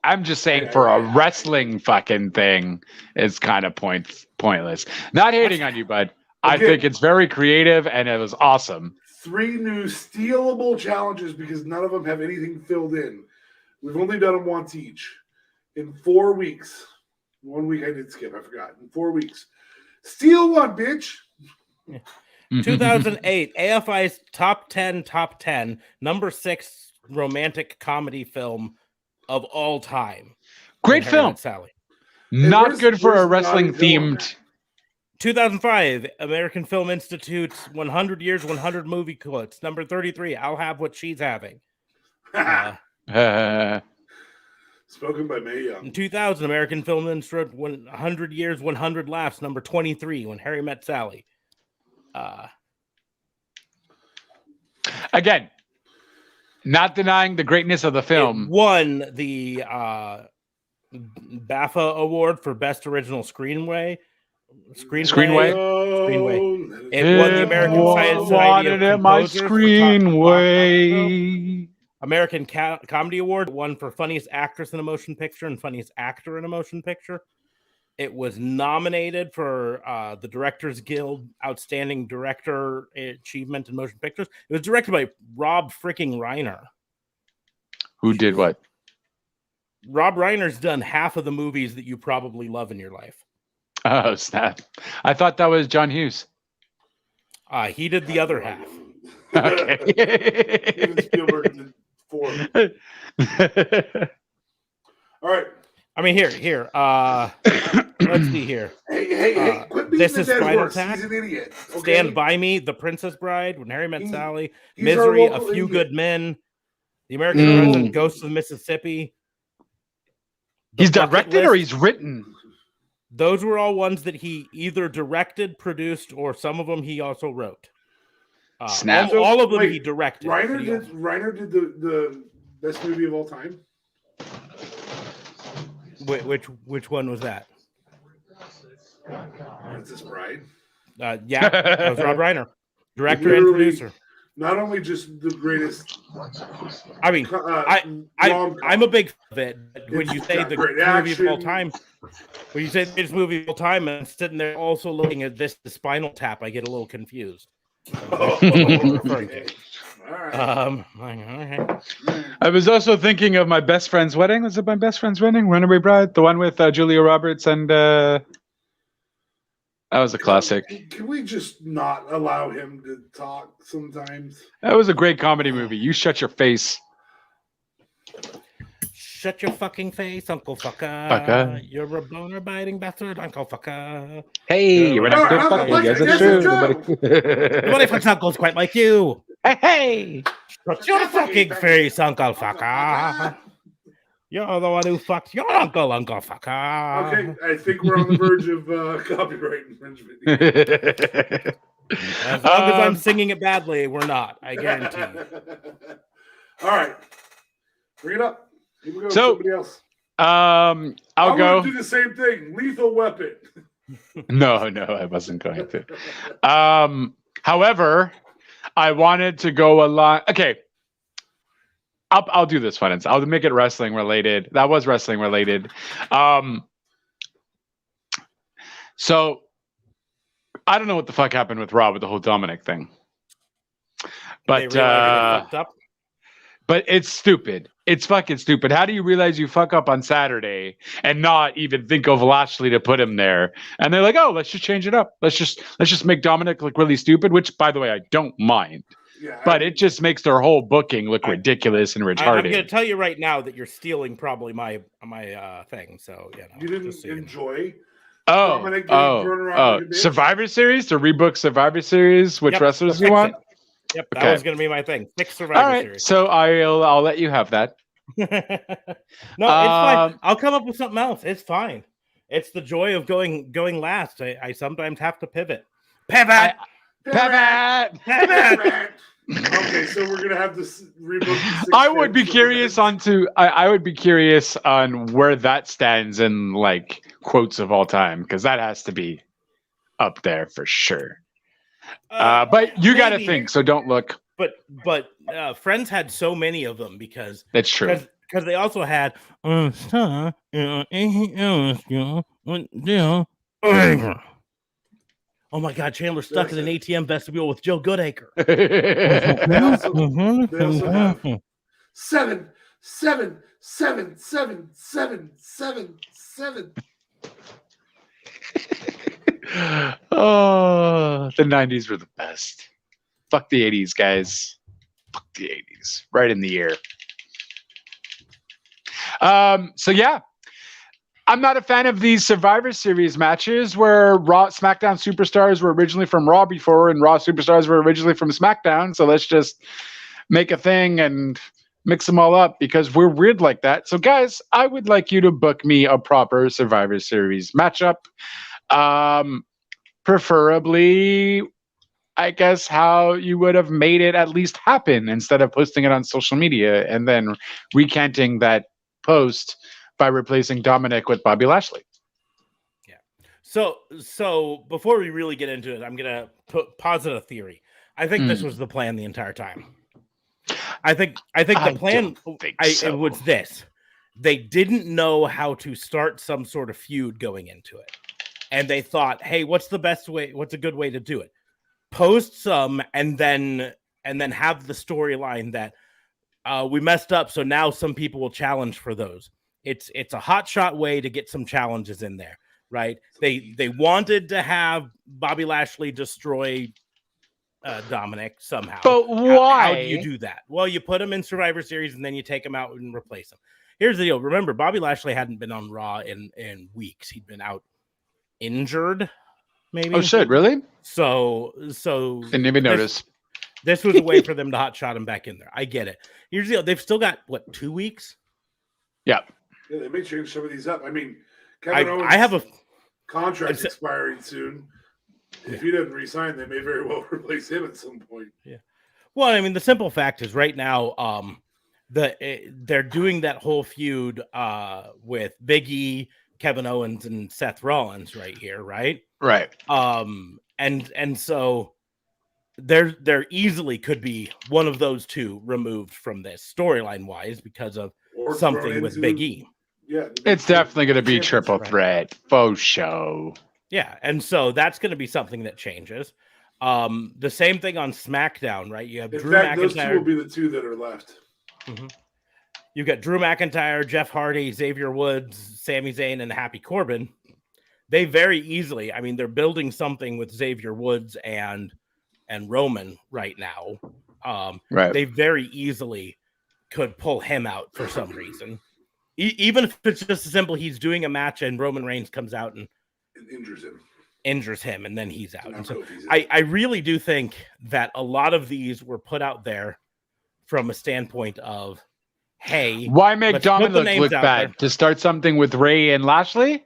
I'm just saying for a wrestling fucking thing, it's kind of pointless. Not hating on you, bud. I think it's very creative and it was awesome. 3 new stealable challenges because none of them have anything filled in. We've only done them once each in 4 weeks. 1 week I did skip. I forgot. In 4 weeks. Steal one, bitch. 2008, AFI's top 10, number 6 romantic comedy film of all time. Great film. Sally. Not good for a wrestling themed. 2005, American Film Institute's 100 Years, 100 Movie Quotes. Number 33, I'll Have What She's Having. Spoken by Mae Young. In 2000, American Film Institute 100 Years, 100 Laughs. Number 23, When Harry Met Sally. Again, not denying the greatness of the film. It won the BAFTA Award for Best Original Screenplay. Screenway. It won the American Society of Composers Screenway. American Comedy Award. Won for Funniest Actress in a Motion Picture and Funniest Actor in a Motion Picture. It was nominated for the Directors Guild Outstanding Director Achievement in Motion Pictures. It was directed by Rob freaking Reiner. Who did what? Rob Reiner's done half of the movies that you probably love in your life. Oh, snap. I thought that was John Hughes. He did the other half. Okay. Even Spielberg did 4. All right. I mean, here. Let's see here. Hey, quit being This the is dead Spinal horse. Tap. He's an idiot. Okay? Stand By Me, The Princess Bride, When Harry Met Sally, he's Misery, our A local Few idiot. Good Men, The American President, Ghosts of Mississippi. He's directed or he's written? Those were all ones that he either directed, produced, or some of them he also wrote. Snap. All of them he directed. Reiner did the best movie of all time. Which one was that? Princess Bride. Yeah, that was Rob Reiner, director and producer. Not only just the greatest. I mean, I'm a big fan of it. When you say the greatest movie of all time, when you say the greatest movie of all time, and I'm sitting there also looking at the Spinal Tap, I get a little confused. Okay. All right. Okay. I was also thinking of My Best Friend's Wedding. Was it My Best Friend's Wedding? Runaway Bride? The one with Julia Roberts and that was a classic. Can we just not allow him to talk sometimes? That was a great comedy movie. You shut your face. Shut your fucking face, Uncle Fucker. Fucker. You're a boner biting bastard, Uncle Fucker. Hey, you're not good fucker. Yes, it's true. Nobody fucks uncles quite like you. Hey. Shut your fucking face, Uncle Fucker. You're the one who fucked your uncle, Uncle Fucker. Okay, I think we're on the verge of copyright infringement. As long as I'm singing it badly, we're not. I guarantee you. All right, bring it up. Here we go. So, somebody else. I'll go. Do the same thing. Lethal Weapon. No, I wasn't going to. However, I wanted to go along. Okay. I'll do this one. I'll make it wrestling related. That was wrestling related. So I don't know what the fuck happened with Raw with the whole Dominic thing. But but it's stupid. It's fucking stupid. How do you realize you fuck up on Saturday and not even think of Lashley to put him there? And they're like, oh, let's just change it up. Let's just make Dominic look really stupid, which by the way, I don't mind. Yeah, but it just makes their whole booking look ridiculous and retarded. I'm going to tell you right now that you're stealing probably my thing. So you didn't enjoy. Dominic getting thrown around like a bitch. Survivor Series to rebook Survivor Series. Which wrestlers you want? Yep, Okay. that was going to be my thing. Fix Survivor All right, Series. so I'll let you have that. No, it's fine. I'll come up with something else. It's fine. It's the joy of going last. I sometimes have to pivot. Pivot. Okay, so we're gonna have this rebook. I would be curious I would be curious on where that stands in like quotes of all time, because that has to be up there for sure. But you got to think, so don't look. But Friends had so many of them because that's true. Because they also had oh my God, Chandler stuck in an ATM vestibule with Joe Goodacre. They also have 7, 7, 7, 7, 7, 7, 7. Oh, the 90s were the best. Fuck the 80s, guys. Fuck the 80s. Right in the ear. So yeah. I'm not a fan of these Survivor Series matches where SmackDown superstars were originally from Raw before and Raw superstars were originally from SmackDown. So let's just make a thing and mix them all up because we're weird like that. So guys, I would like you to book me a proper Survivor Series matchup. Preferably, I guess, how you would have made it at least happen instead of posting it on social media and then recanting that post by replacing Dominic with Bobby Lashley. Yeah. So before we really get into it, I'm gonna posit a theory. I think this was the plan the entire time. I think the plan it was this. They didn't know how to start some sort of feud going into it. And they thought, hey, what's the best way? What's a good way to do it? Post some and then have the storyline that we messed up. So now some people will challenge for those. It's a hot shot way to get some challenges in there, right? They wanted to have Bobby Lashley destroy Dominic somehow. But why? How do you do that? Well, you put him in Survivor Series and then you take him out and replace him. Here's the deal. Remember, Bobby Lashley hadn't been on Raw in weeks. He'd been out injured, maybe. Oh shit, really? So didn't even notice. This was a way for them to hotshot him back in there. I get it. Here's the deal. They've still got 2 weeks? Yeah. Yeah, they may change some of these up. I mean, I have a contract expiring soon. If he doesn't resign, they may very well replace him at some point. Yeah. Well, I mean, the simple fact is right now, they're doing that whole feud with Big E, Kevin Owens, and Seth Rollins right here, right? Right. And so there easily could be one of those two removed from this storyline wise because of something with Big E. Yeah, it's definitely going to be triple threat, faux show. Yeah, and so that's going to be something that changes. The same thing on SmackDown, right? You have Drew McIntyre. Those two will be the two that are left. Mm-hmm. You've got Drew McIntyre, Jeff Hardy, Xavier Woods, Sami Zayn, and Happy Corbin. They very easily, I mean, they're building something with Xavier Woods and Roman right now. Right. They very easily could pull him out for some reason. Even if it's just as simple, he's doing a match and Roman Reigns comes out and injures him, and then he's out. And so I really do think that a lot of these were put out there from a standpoint of, hey, why make Dominic look bad? To start something with Ray and Lashley?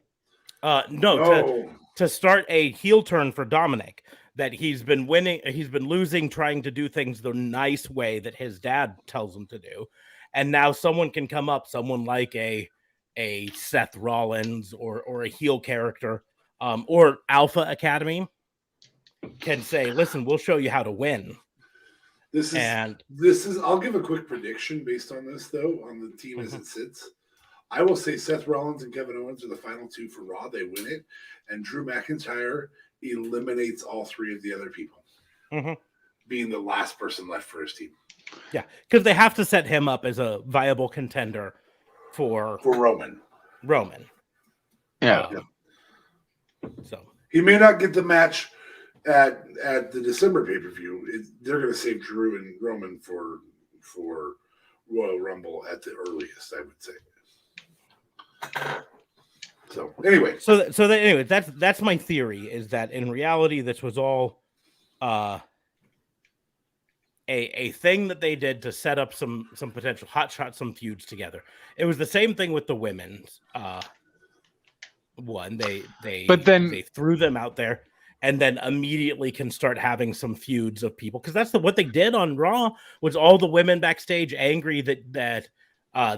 No. To start a heel turn for Dominic, that he's been losing, trying to do things the nice way that his dad tells him to do. And now someone can come up, someone like a Seth Rollins or a heel character, or Alpha Academy can say, listen, we'll show you how to win. This is I'll give a quick prediction based on this, though, on the team as it sits. I will say Seth Rollins and Kevin Owens are the final two for Raw. They win it. And Drew McIntyre eliminates all three of the other people, being the last person left for his team. Yeah, because they have to set him up as a viable contender for Roman. Yeah. So he may not get the match at the December pay-per-view. They're going to save Drew and Roman for Royal Rumble at the earliest, I would say. So anyway, anyway, that's my theory, is that in reality this was all a thing that they did to set up some potential hotshot, some feuds together. It was the same thing with the women's one. They threw them out there and then immediately can start having some feuds of people, because that's what they did on Raw, was all the women backstage angry that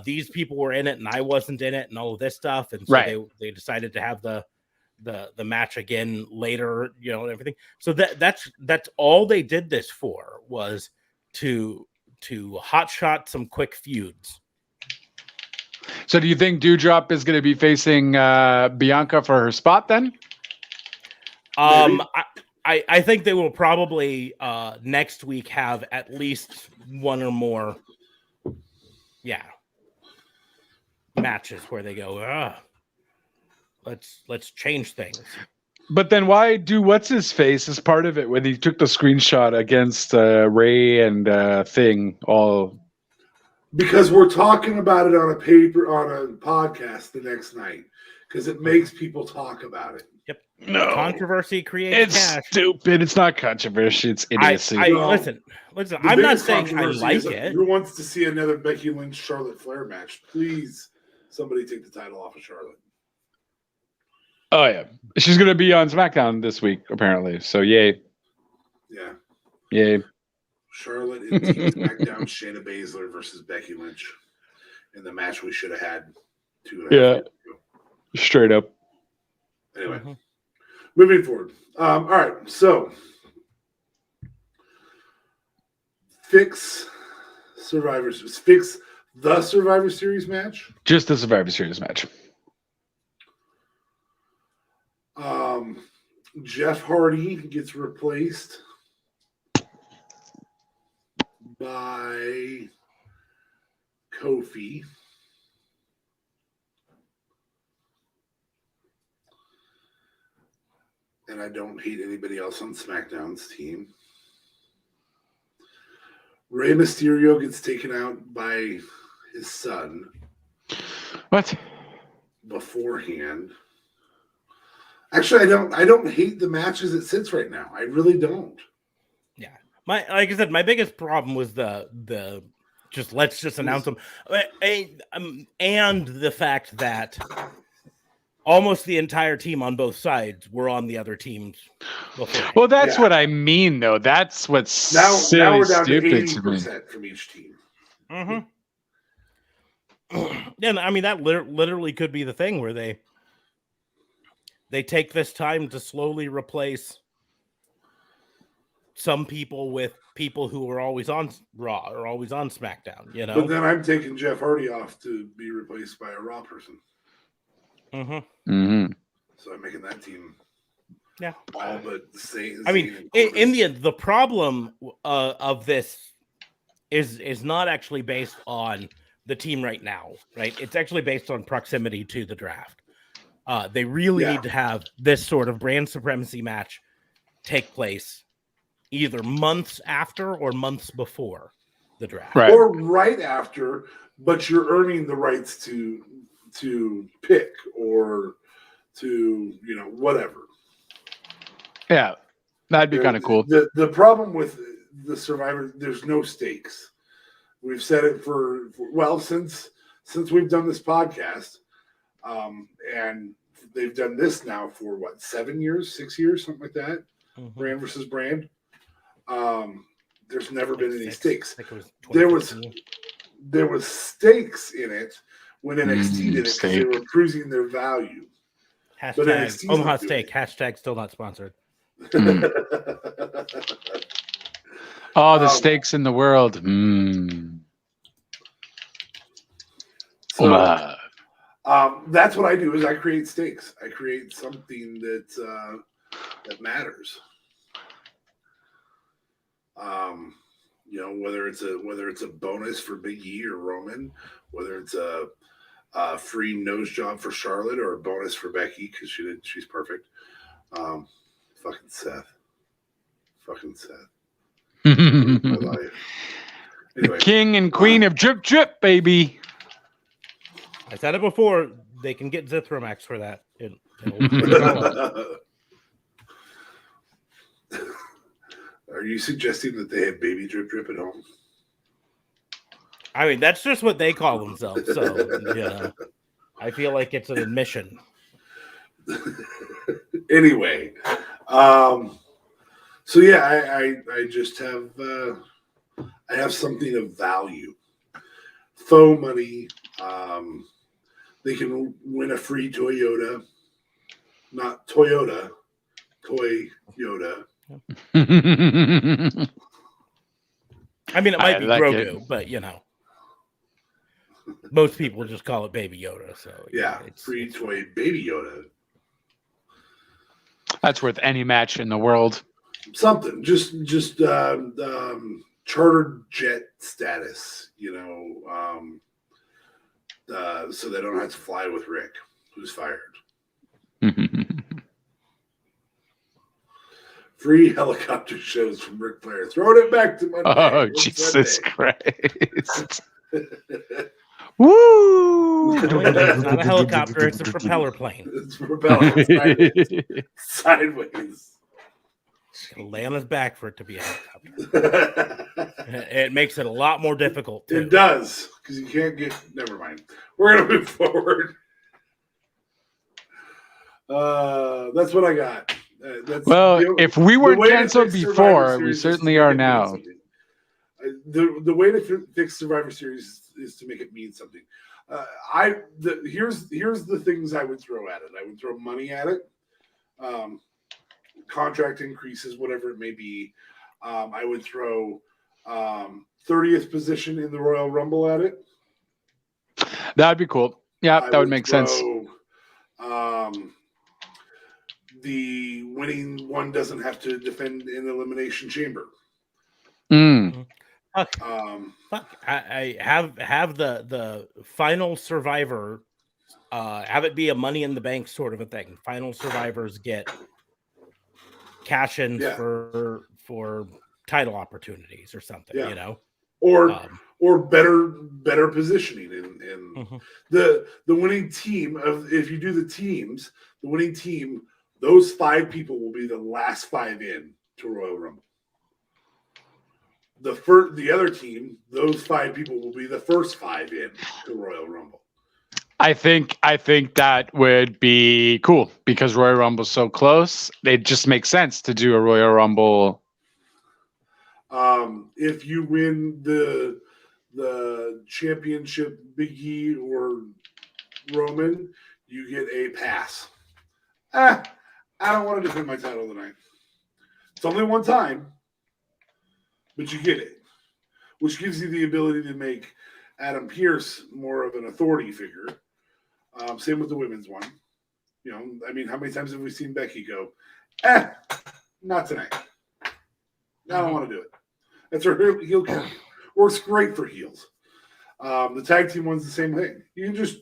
these people were in it and I wasn't in it and all of this stuff, and so they decided to have the match again later, and everything. So that's all they did this for, was to hotshot some quick feuds. So do you think Dewdrop is going to be facing Bianca for her spot then? I think they will probably next week have at least one or more matches where they go, let's change things. But then why do what's his face as part of it when he took the screenshot against Ray and Thing all? Because we're talking about it on a podcast the next night, because it makes people talk about it. Yep. No. Controversy creates It's cash. stupid. It's not controversy. It's idiocy. Listen. I'm not saying I like it. Who wants to see another Becky Lynch Charlotte Flair match? Please, somebody take the title off of Charlotte. Oh yeah, she's gonna be on SmackDown this week apparently. So yay. Yeah. Yay. Charlotte in Team SmackDown, Shayna Baszler versus Becky Lynch in the match we should have had 2.5 years ago. Straight up. Anyway, moving forward. All right, so fix the Survivor Series match. Just the Survivor Series match. Jeff Hardy gets replaced by Kofi. And I don't hate anybody else on SmackDown's team. Rey Mysterio gets taken out by his son. What? Beforehand. Actually, I don't hate the match as it sits right now. I really don't. Yeah. Like I said, my biggest problem was the let's just announce them. And the fact that almost the entire team on both sides were on the other teams before. Well, that's what I mean, though. That's what's now we're down stupid to to me. 80% from each team. And I mean, that literally could be the thing where they take this time to slowly replace some people with people who are always on Raw or always on SmackDown, But then I'm taking Jeff Hardy off to be replaced by a Raw person. So I'm making that team all but the same. I mean, in the end, the problem of this is not actually based on the team right now, right? It's actually based on proximity to the draft. They really need to have this sort of brand supremacy match take place either months after or months before the draft. Right. Or right after, but you're earning the rights to pick or to, whatever. Yeah, that'd be kind of cool. The problem with the Survivor, there's no stakes. We've said it since we've done this podcast, and they've done this now for 7 years, 6 years, something like that. Brand versus brand. There's never been any stakes. There was stakes in it when NXT did it because they were cruising their value. Hashtag Omaha Steak. Hashtag still not sponsored. Oh, the steaks in the world. So, that's what I do. Is I create stakes. I create something that matters. Whether it's a bonus for Big E or Roman, whether it's a free nose job for Charlotte or a bonus for Becky because she's perfect. Fucking Seth. My life. Anyway, The king and queen of drip, baby. I said it before. They can get Zithromax for that. It'll develop. Are you suggesting that they have baby drip at home? I mean, that's just what they call themselves. So, I feel like it's an admission. Anyway, so yeah, I just have I have something of value. Faux money. They can win a free Toyota, not Toyota, Toy Yoda. I mean, it might be like Grogu, but most people just call it Baby Yoda. So yeah, free toy Baby Yoda. That's worth any match in the world. Something, just chartered jet status, so they don't have to fly with Rick, who's fired. Free helicopter shows from Ric Flair. Throwing it back to Monday. Oh, Jesus Christ. Woo! It's not a helicopter, it's a propeller plane. It's a propeller. It's sideways. Lay on his back for it to be a helicopter. It makes it a lot more difficult, too. It does, because you can't get... Never mind. We're going to move forward. That's what I got. If we weren't canceled before, we certainly are now. The way to fix Survivor Series is to make it mean something. Here's the things I would throw at it. I would throw money at it, contract increases, whatever it may be. I would throw 30th position in the Royal Rumble at it. That'd be cool. Yeah, that would make sense. The winning one doesn't have to defend in Elimination Chamber. I have the final survivor, have it be a Money in the Bank sort of a thing. Final survivors get cash in for title opportunities or something, or better positioning in the winning team of, if you do the teams, the winning team, those 5 people will be the last 5 in to Royal Rumble. The other team, those 5 people will be the first 5 in to Royal Rumble. I think that would be cool because Royal Rumble's so close. It just makes sense to do a Royal Rumble. If you win the championship, Big E or Roman, you get a pass. I don't want to defend my title tonight. It's only one time, but you get it, which gives you the ability to make Adam Pearce more of an authority figure. Same with the women's one. I mean, how many times have we seen Becky go, not tonight. I don't want to do it. That's her heel count. Works great for heels. The tag team one's the same thing. You can just,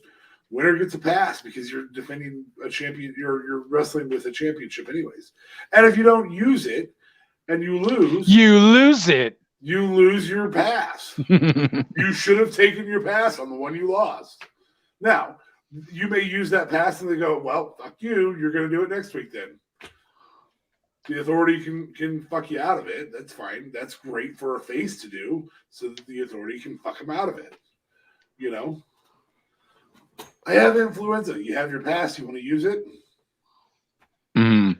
winner gets a pass because you're defending a champion. You're wrestling with a championship anyways. And if you don't use it and you lose it. You lose your pass. You should have taken your pass on the one you lost. Now, you may use that pass and they go, well, fuck you. You're going to do it next week then. The authority can fuck you out of it. That's fine. That's great for a face to do so that the authority can fuck him out of it. I have influenza. You have your pass. You want to use it? I'm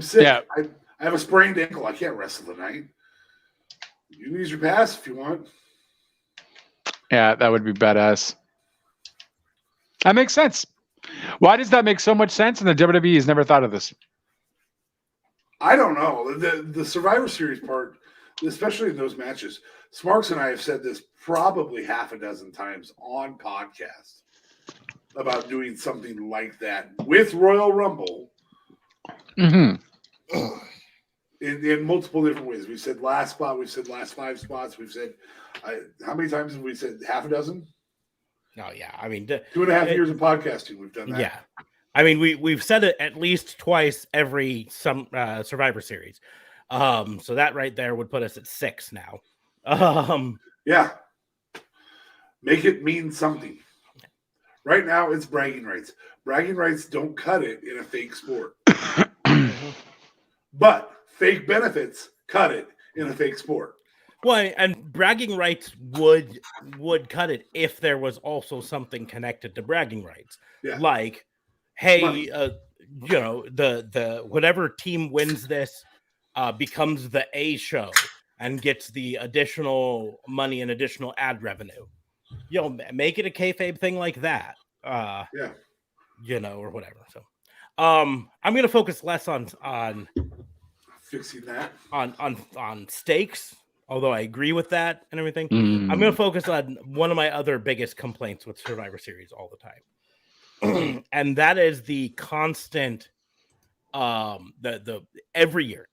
sick. Yeah. I have a sprained ankle. I can't wrestle tonight. You can use your pass if you want. Yeah, that would be badass. That makes sense. Why does that make so much sense? And the WWE has never thought of this. I don't know. The Survivor Series part, especially in those matches, Smarks and I have said this probably half a dozen times on podcasts about doing something like that with Royal Rumble. In multiple different ways. We've said last spot, we've said last 5 spots, we've said, how many times have we said half a dozen? Oh, yeah. I mean, 2.5 years of podcasting, we've done that. Yeah. I mean, we've said it at least twice every Survivor Series. So that right there would put us at 6 now. Yeah. Make it mean something. Right now, it's bragging rights. Bragging rights don't cut it in a fake sport. But fake benefits cut it in a fake sport. Well, and bragging rights would cut it if there was also something connected to bragging rights. Yeah. Like, hey, the whatever team wins this becomes the A show and gets the additional money and additional ad revenue. Make it a kayfabe thing like that. Or whatever. So, I'm going to focus less on fixing that on stakes. Although I agree with that and everything, I'm going to focus on one of my other biggest complaints with Survivor Series all the time, and that is the constant. The every year,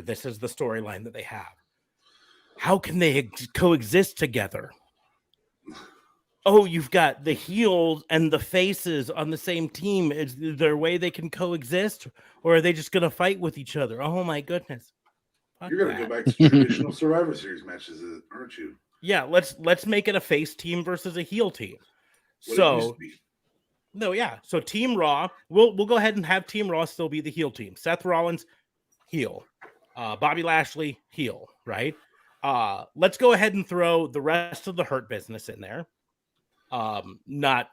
this is the storyline that they have. How can they coexist together? Oh, you've got the heels and the faces on the same team. Is there a way they can coexist, or are they just going to fight with each other? Oh my goodness. You're going to go back to traditional Survivor Series matches, aren't you? Yeah, let's make it a face team versus a heel team. So Team Raw, we'll go ahead and have Team Raw still be the heel team. Seth Rollins, heel. Bobby Lashley, heel, right? Let's go ahead and throw the rest of the Hurt Business in there. Not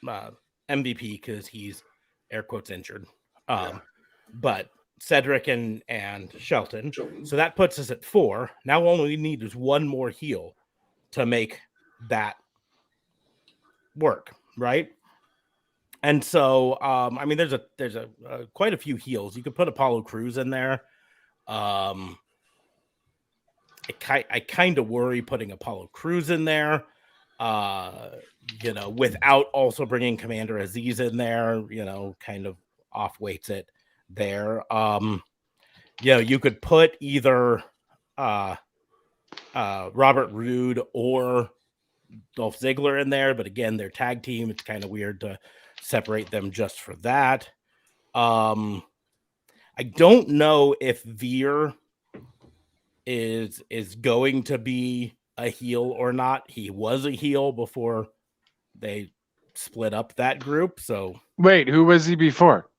MVP because he's air quotes injured. But Cedric and Shelton. So that puts us at 4. Now all we need is one more heel to make that work, right? And so there's a quite a few heels. You could put Apollo Crews in there. I kind of worry putting Apollo Crews in there. Without also bringing Commander Aziz in there, kind of off weights it there. You could put either Robert Roode or Dolph Ziggler in there, but again, they're tag team. It's kind of weird to separate them just for that. I don't know if Veer is going to be a heel or not. He was a heel before they split up that group. So wait, who was he before?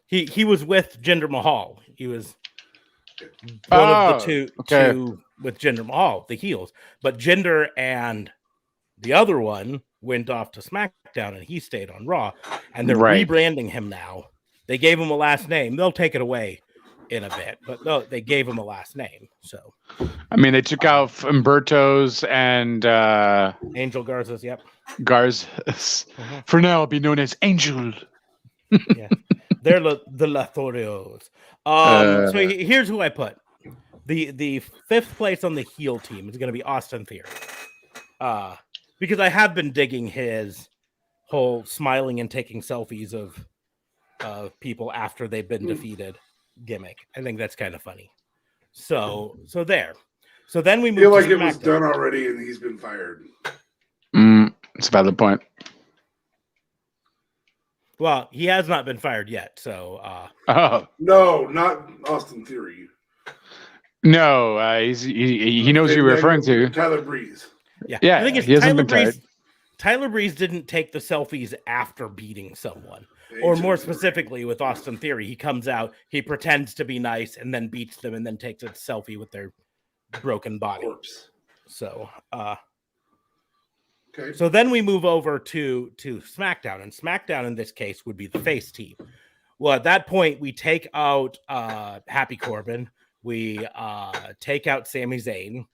He was with Jinder Mahal. He was one of the two with Jinder Mahal, the heels. But Jinder and the other one went off to SmackDown, and he stayed on Raw. And they're rebranding him now. They gave him a last name. They'll take it away in a bit, but no, they gave him a last name. So, they took out Umberto's and Angel Garza's. Yep, Garza's. For now, I'll be known as Angel. Yeah, they're the Lotharios. So here's who I put. The 5th place on the heel team is going to be Austin Theory. Because I have been digging his whole smiling and taking selfies of people after they've been defeated gimmick. I think that's kind of funny. So there. So then we move. I feel like it was done already, and he's been fired. It's a valid point. Well, he has not been fired yet. So. No, not Austin Theory. No, he knows who you're referring to. Tyler Breeze. Yeah. I think it's he hasn't been tired. Tyler Breeze didn't take the selfies after beating someone. Or more specifically with Austin Theory, he comes out, he pretends to be nice and then beats them and then takes a selfie with their broken body. Corpse. So, okay. So then we move over to SmackDown, and SmackDown in this case would be the face team. Well, at that point, we take out Happy Corbin, we take out Sami Zayn,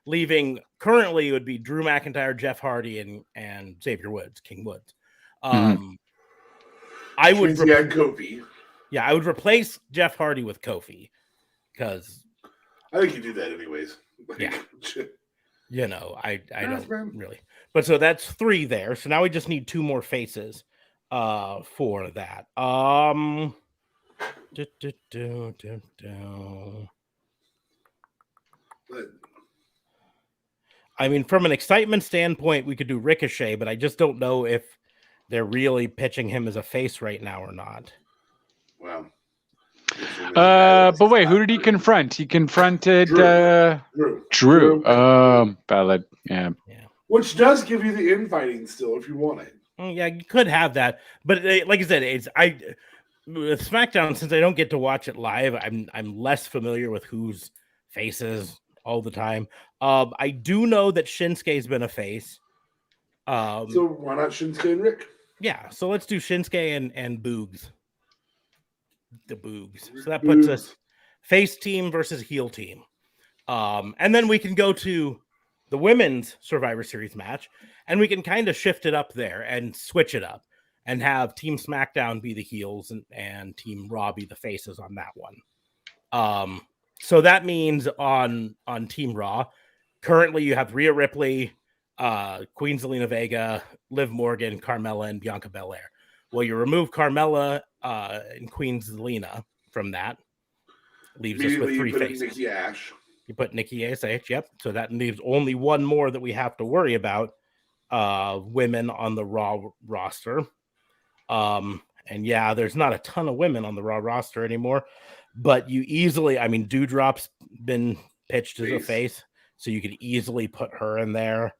leaving currently it would be Drew McIntyre, Jeff Hardy, and Xavier Woods, King Woods. I would Kofi. Yeah, I would replace Jeff Hardy with Kofi because I think you do that anyways. Yeah, I don't really. But so that's 3 there. So now we just need 2 more faces for that. From an excitement standpoint, we could do Ricochet, but I just don't know if they're really pitching him as a face right now or not. Wow. But wait, who did he confront? He confronted Drew. Valid. Yeah. Which does give you the infighting still if you want it. Yeah, you could have that, but like I said, with SmackDown, since I don't get to watch it live, I'm less familiar with whose faces all the time. I do know that Shinsuke's been a face. So why not Shinsuke and Rick? Yeah, so let's do Shinsuke and Boogs. The Boogs. So that puts us face team versus heel team. And then we can go to the women's Survivor Series match, and we can kind of shift it up there and switch it up and have Team SmackDown be the heels and Team Raw be the faces on that one. So that means on Team Raw, currently you have Rhea Ripley, Queen Zelina Vega, Liv Morgan, Carmella, and Bianca Belair. Well, you remove Carmella and Queen Zelina from that, leaves us with three faces. Nikki Ash. You put Nikki ASH, yep. So that leaves only one more that we have to worry about, women on the Raw roster. And yeah, there's not a ton of women on the Raw roster anymore, but you easily, I mean, Doudrop's been pitched as a face, so you could easily put her in there.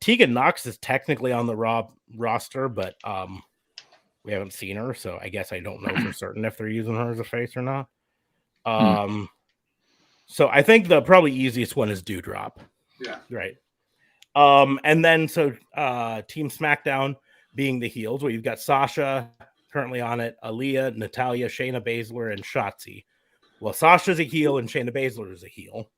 Tegan Nox is technically on the Raw roster, but we haven't seen her, so I guess I don't know for certain if they're using her as a face or not. So I think the probably easiest one is Doudrop. Yeah. Right. And then so Team SmackDown being the heels, where you've got Sasha currently on it, Aaliyah, Natalya, Shayna Baszler, and Shotzi. Well, Sasha's a heel and Shayna Baszler is a heel.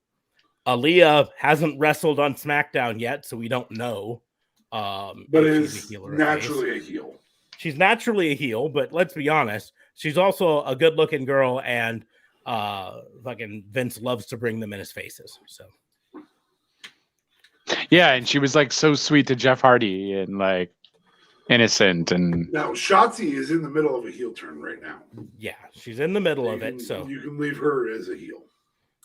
Aaliyah hasn't wrestled on SmackDown yet, so we don't know. But is naturally a heel. She's naturally a heel, but let's be honest, she's also a good-looking girl, and fucking Vince loves to bring them in his faces. So yeah, and she was like so sweet to Jeff Hardy and like innocent. And now Shotzi is in the middle of a heel turn right now. Yeah, she's in the middle of it, so you can leave her as a heel.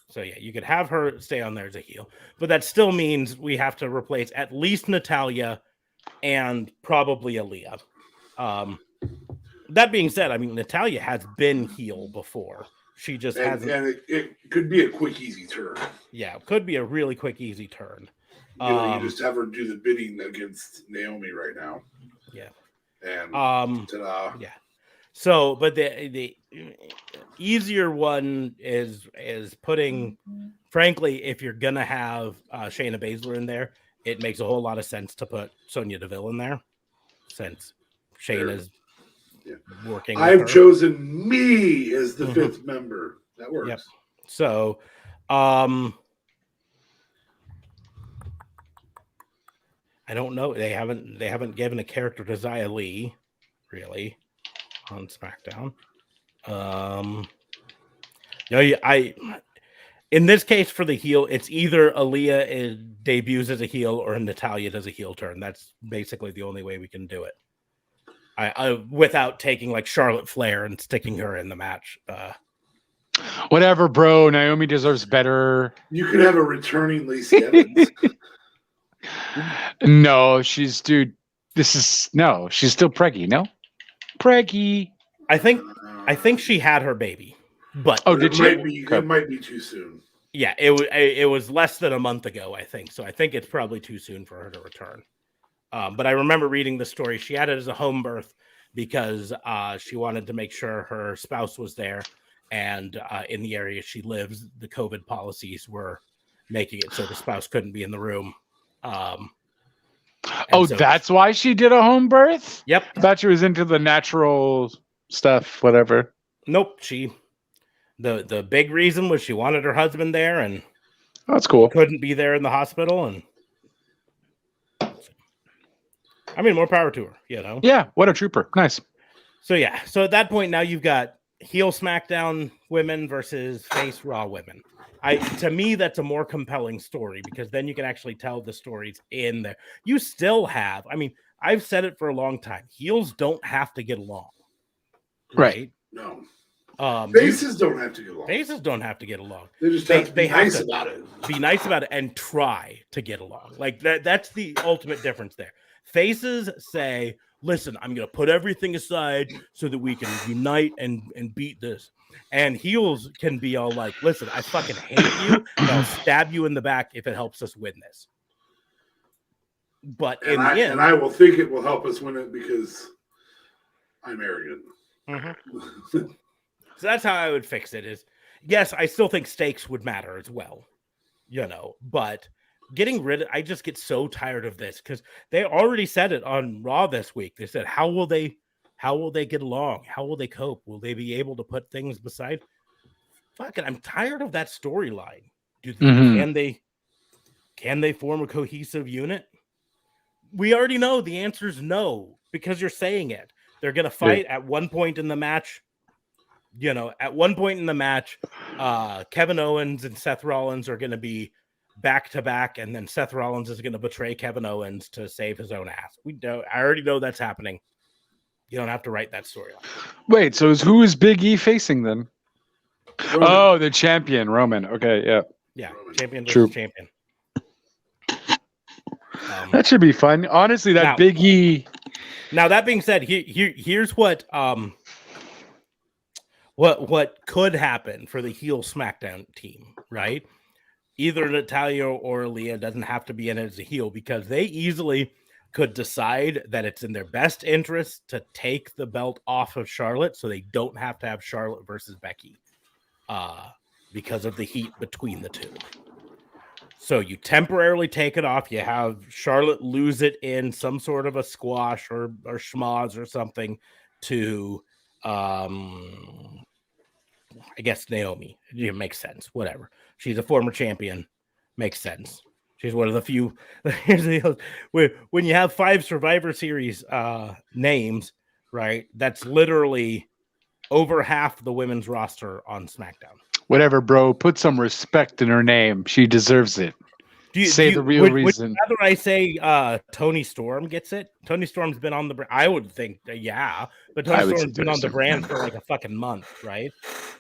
So yeah, you could have her stay on there as a heel, but that still means we have to replace at least Natalya and probably Aaliyah. That being said, I mean, Natalya has been heel before. She just hasn't. And it could be a quick, easy turn. Yeah, it could be a really quick, easy turn. You just have her do the bidding against Naomi right now. Yeah. And ta-da. Yeah. So, but the easier one is putting, frankly, if you're gonna have Shayna Baszler in there, it makes a whole lot of sense to put Sonya Deville in there, since Shayna's working. I've chosen me as the fifth member. That works. Yep. So, I don't know. They haven't given a character to Xia Li, really, on SmackDown. In this case for the heel, it's either Aaliyah debuts as a heel or Natalya does a heel turn. That's basically the only way we can do it. I without taking like Charlotte Flair and sticking her in the match. Whatever, bro. Naomi deserves better. You could have a returning Lacey Evans. No, she's still preggy. No, preggy. I think she had her baby, but did she? It might be too soon. Yeah, it was less than a month ago, I think. So I think it's probably too soon for her to return. But I remember reading the story. She had it as a home birth because she wanted to make sure her spouse was there, and in the area she lives, the COVID policies were making it so the spouse couldn't be in the room. That's why she did a home birth? Yep. I thought she was into the natural stuff, whatever. Nope. The big reason was she wanted her husband there, and that's cool. Couldn't be there in the hospital, and I mean, more power to her, you know? Yeah, what a trooper. Nice. So yeah, so at that point now you've got heel SmackDown women versus face Raw women. To me, that's a more compelling story because then you can actually tell the stories in there. You still have, I mean, I've said it for a long time. Heels don't have to get along. Right. No. Faces don't have to get along. Faces don't have to get along. They just have to be nice about it. Be nice about it and try to get along. Like that's the ultimate difference there. Faces say, listen, I'm going to put everything aside so that we can unite and beat this. And heels can be all like, listen, I fucking hate you, and I'll stab you in the back if it helps us win this. But And in the end, I will think it will help us win it because I'm arrogant. So that's how I would fix it. Is yes, I still think stakes would matter as well, but getting rid of, I just get so tired of this because they already said it on Raw this week. They said, how will they get along? How will they cope? Will they be able to put things beside? Fuck it, I'm tired of that storyline. Can they form a cohesive unit? We already know the answer is no, because you're saying it. They're going to fight at one point in the match. At one point in the match, Kevin Owens and Seth Rollins are going to be back to back, and then Seth Rollins is going to betray Kevin Owens to save his own ass. I already know that's happening. You don't have to write that storyline. Wait, so who is Big E facing then? Roman. Oh, the champion, Roman. Okay, yeah. Yeah, Roman. champion versus champion. That should be fun. Honestly, Big E. Now that being said, here's what could happen for the heel SmackDown team, right? Either Natalya or Aaliyah doesn't have to be in it as a heel, because they easily could decide that it's in their best interest to take the belt off of Charlotte so they don't have to have Charlotte versus Becky because of the heat between the two. So you temporarily take it off. You have Charlotte lose it in some sort of a squash or schmoz or something to, I guess, Naomi. It makes sense. Whatever. She's a former champion. Makes sense. She's one of the few. Here's the deal. When you have 5 Survivor Series names, right? That's literally over half the women's roster on SmackDown. Whatever, bro. Put some respect in her name. She deserves it. Say the real reason. Would rather I say Tony Storm gets it? Tony Storm's been on the brand. I would think, yeah. But Tony Storm's been on the brand for like a fucking month, right?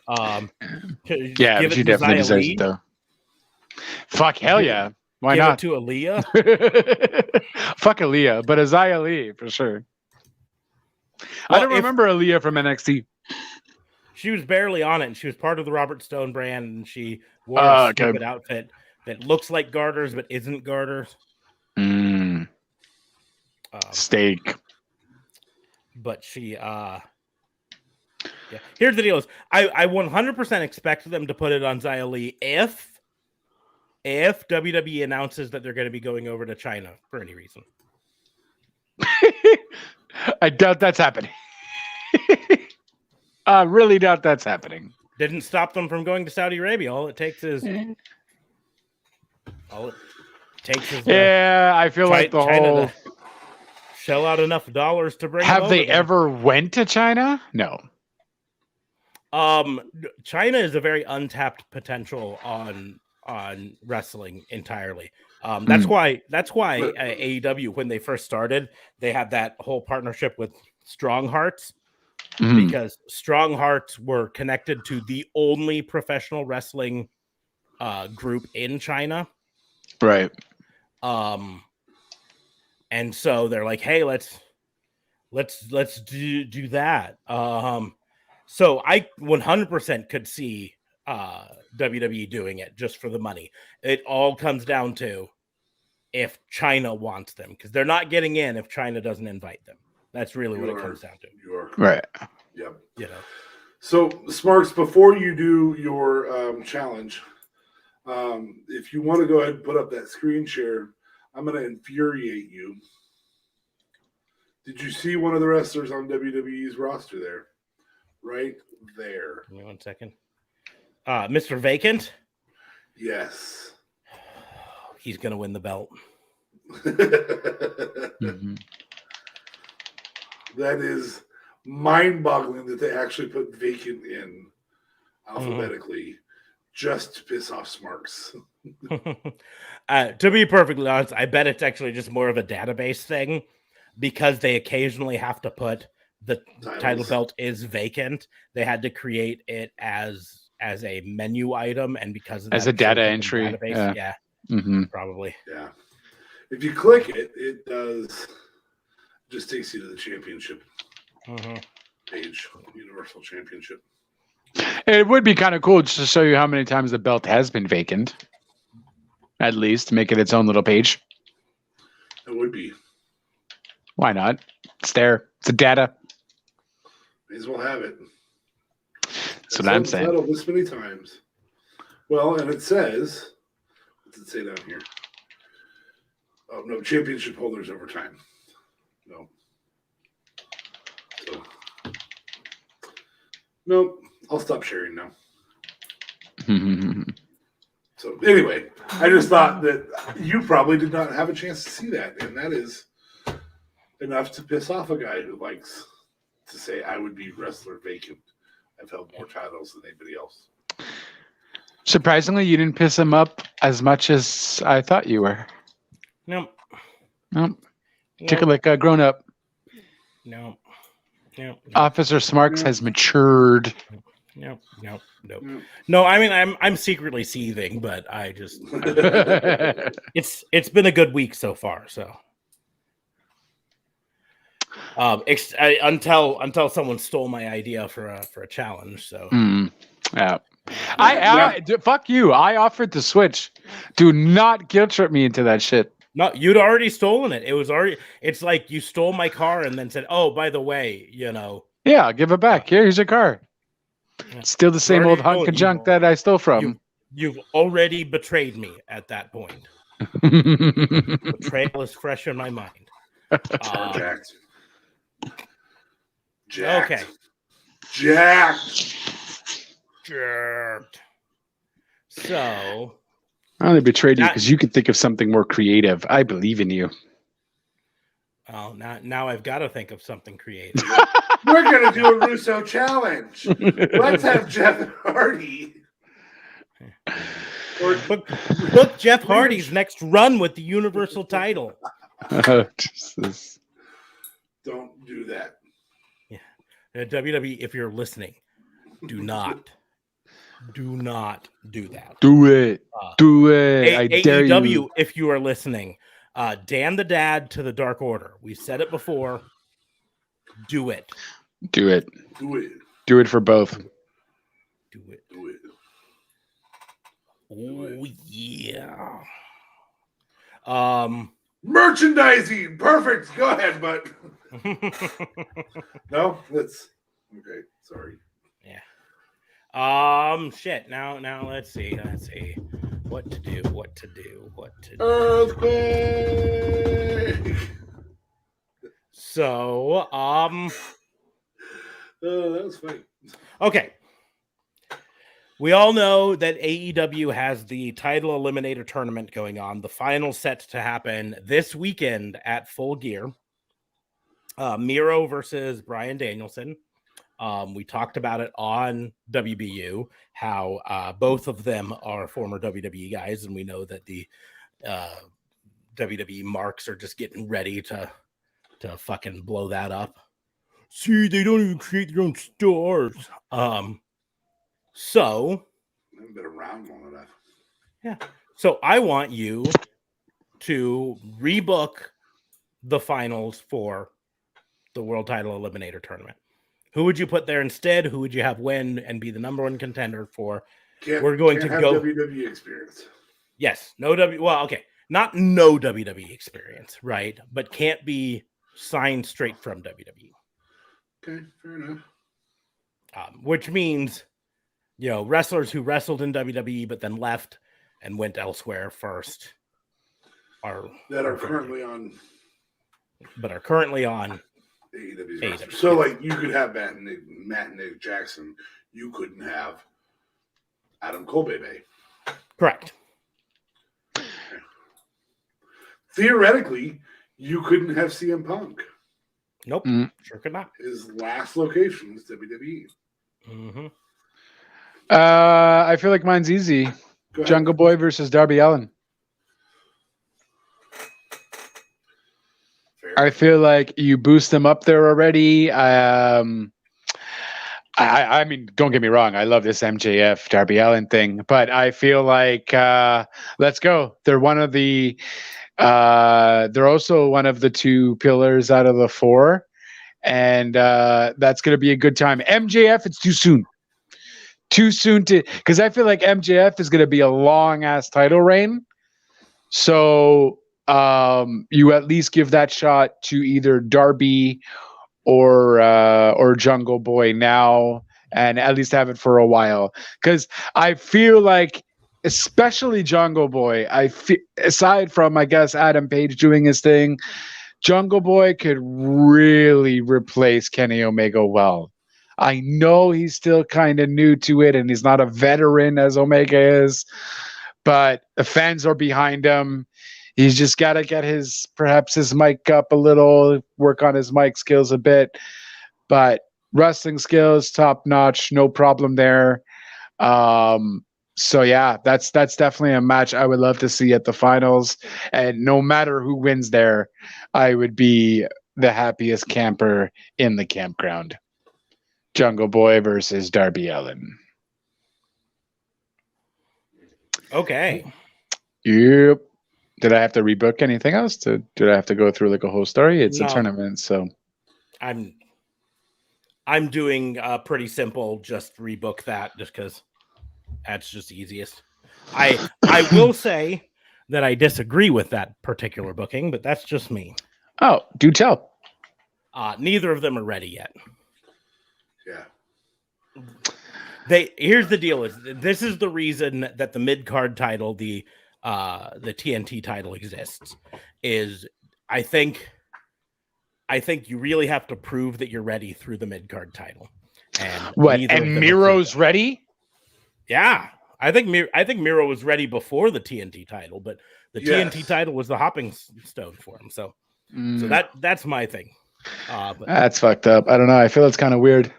Yeah, but she definitely deserves it, though. Fuck, hell yeah. Why give not? It to Aaliyah? Fuck Aaliyah, but Isaiah Lee, for sure. Well, I don't remember Aaliyah from NXT. She was barely on it, and she was part of the Robert Stone brand, and she wore a stupid outfit that looks like garters but isn't garters. Steak. But she, yeah. Here's the deal: is I 100% expect them to put it on Xia Li if WWE announces that they're going to be going over to China for any reason. I doubt that's happening. I really doubt that's happening. Didn't stop them from going to Saudi Arabia. All it takes is. Yeah, I feel like the China whole. To shell out enough dollars to bring. Have they ever went to China? No. China is a very untapped potential on wrestling entirely. That's why AEW, when they first started, they had that whole partnership with Strong Hearts. Because Strong Hearts were connected to the only professional wrestling group in China. Right. And so they're like, hey, let's do that. So I 100% could see WWE doing it just for the money. It all comes down to if China wants them, because they're not getting in if China doesn't invite them. That's really what it comes down to. You are right. Yep. So Smarks, before you do your challenge, if you want to go ahead and put up that screen share, I'm going to infuriate you. Did you see one of the wrestlers on WWE's roster there? Right there. Give me 1 second. Mr. Vacant? Yes. He's going to win the belt. That is mind-boggling that they actually put Vacant in alphabetically just to piss off Smarks. To be perfectly honest, I bet it's actually just more of a database thing, because they occasionally have to put the title belt is vacant. They had to create it as a menu item, and because of that, as a data entry database, yeah. Probably. Yeah. If you click it, it does just takes you to the championship page, Universal Championship. It would be kind of cool just to show you how many times the belt has been vacant. At least make it its own little page. It would be. Why not? It's there. It's the data. May as well have it. That's what I'm saying. Title this many times. Well, and it says, what's it say down here? Oh no, championship holders over time. No. So, nope. I'll stop sharing now. So anyway, I just thought that you probably did not have a chance to see that, and that is enough to piss off a guy who likes to say I would be wrestler vacant. I've held more titles than anybody else. Surprisingly, you didn't piss him up as much as I thought you were. Nope. Took it like a grown up. No. Officer Smarks has matured. No. No, I mean I'm secretly seething, but I just it's been a good week so far. So until someone stole my idea for a challenge. So yeah. Fuck you. I offered to switch. Do not guilt trip me into that shit. No, you'd already stolen it. It's like you stole my car and then said, "Oh, by the way, Yeah, I'll give it back. Here's your car." Still the same old hunk of junk that I stole from. You've already betrayed me at that point. Betrayal is fresh in my mind. Jacked. Okay. Jacked. So I only betrayed you because you could think of something more creative. I believe in you. Oh, now I've got to think of something creative. We're gonna do a Russo challenge. Let's have Jeff Hardy. Book Jeff Hardy's next run with the Universal title. Oh, Jesus. Don't do that. Yeah, WWE, if you're listening, do not do that. Do it. Do it. I dare you. If you are listening, Dan the Dad to the Dark Order. We've said it before. Do it. Do it. Do it. Do it for both. Do it. Do it. Oh yeah. Merchandising. Perfect. Go ahead, bud. No, let's. Okay. Sorry. Yeah. Shit. Now let's see. What to do. Earthquake. So, that was funny. Okay. We all know that AEW has the title eliminator tournament going on. The final set to happen this weekend at Full Gear. Miro versus Bryan Danielson. We talked about it on WBU, how both of them are former WWE guys, and we know that the WWE marks are just getting ready to fucking blow that up. See, they don't even create their own stars. So I haven't been around long enough. Yeah. So I want you to rebook the finals for the World Title Eliminator Tournament. Who would you put there instead? Who would you have win and be the number one contender for? We're going to go WWE experience. Yes. Well, okay. Not no WWE experience, right? But can't be signed straight from WWE. Okay, fair enough. Which means, wrestlers who wrestled in WWE but then left and went elsewhere first are currently on AEW's roster. So, like, you could have Matt and Nick Jackson. You couldn't have Adam Cole, baby. Correct. Okay. Theoretically, you couldn't have CM Punk. Nope. Sure could not. His last location was WWE. Mm-hmm. I feel like mine's easy. Jungle Boy versus Darby Allin. Fair. I feel like you boost them up there already. I mean, don't get me wrong. I love this MJF Darby Allin thing, but I feel like let's go. They're one of the. They're also one of the two pillars out of the four, and that's going to be a good time. MJF, it's too soon. Too soon because I feel like MJF is going to be a long ass title reign. So you at least give that shot to either Darby or Jungle Boy now, and at least have it for a while. Because I feel like, especially Jungle Boy, aside from, I guess, Adam Page doing his thing, Jungle Boy could really replace Kenny Omega well. I know he's still kind of new to it, and he's not a veteran as Omega is, but the fans are behind him. He's just got to get perhaps his mic up a little, work on his mic skills a bit. But wrestling skills, top notch, no problem there. So yeah, that's definitely a match I would love to see at the finals. And no matter who wins there, I would be the happiest camper in the campground. Jungle Boy versus Darby Allin. Okay. Yep. Did I have to rebook anything else? Did I have to go through like a whole story? It's a tournament, so I'm doing pretty simple. Just rebook that, just because that's just easiest. I will say that I disagree with that particular booking, but that's just me. Oh, do tell. Neither of them are ready yet. Yeah. Here's the deal: this is the reason that the mid-card title, the TNT title exists. Is I think you really have to prove that you're ready through the mid-card title. And what? And Miro's ready? Yeah, I think Miro was ready before the TNT title, but the TNT title was the hopping stone for him. So that's my thing. But that's fucked up. I don't know. I feel it's kind of weird.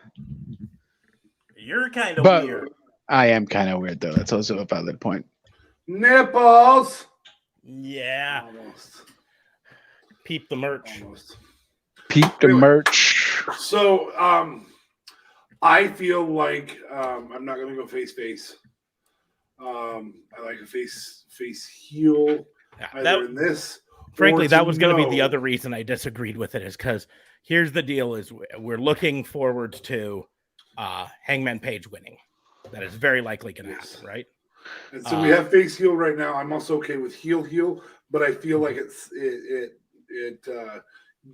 You're kind of weird. I am kind of weird, though. That's also a valid point. Nipples. Yeah. Almost. Peep the merch. Almost. Peep the merch. So, I feel like I'm not going to go face. I like a face heel. Either in this. Frankly, that was going to be the other reason I disagreed with it, is because here's the deal: is we're looking forward to Hangman Page winning. That is very likely going to happen, right? And so we have face heel right now. I'm also okay with heel, but I feel like it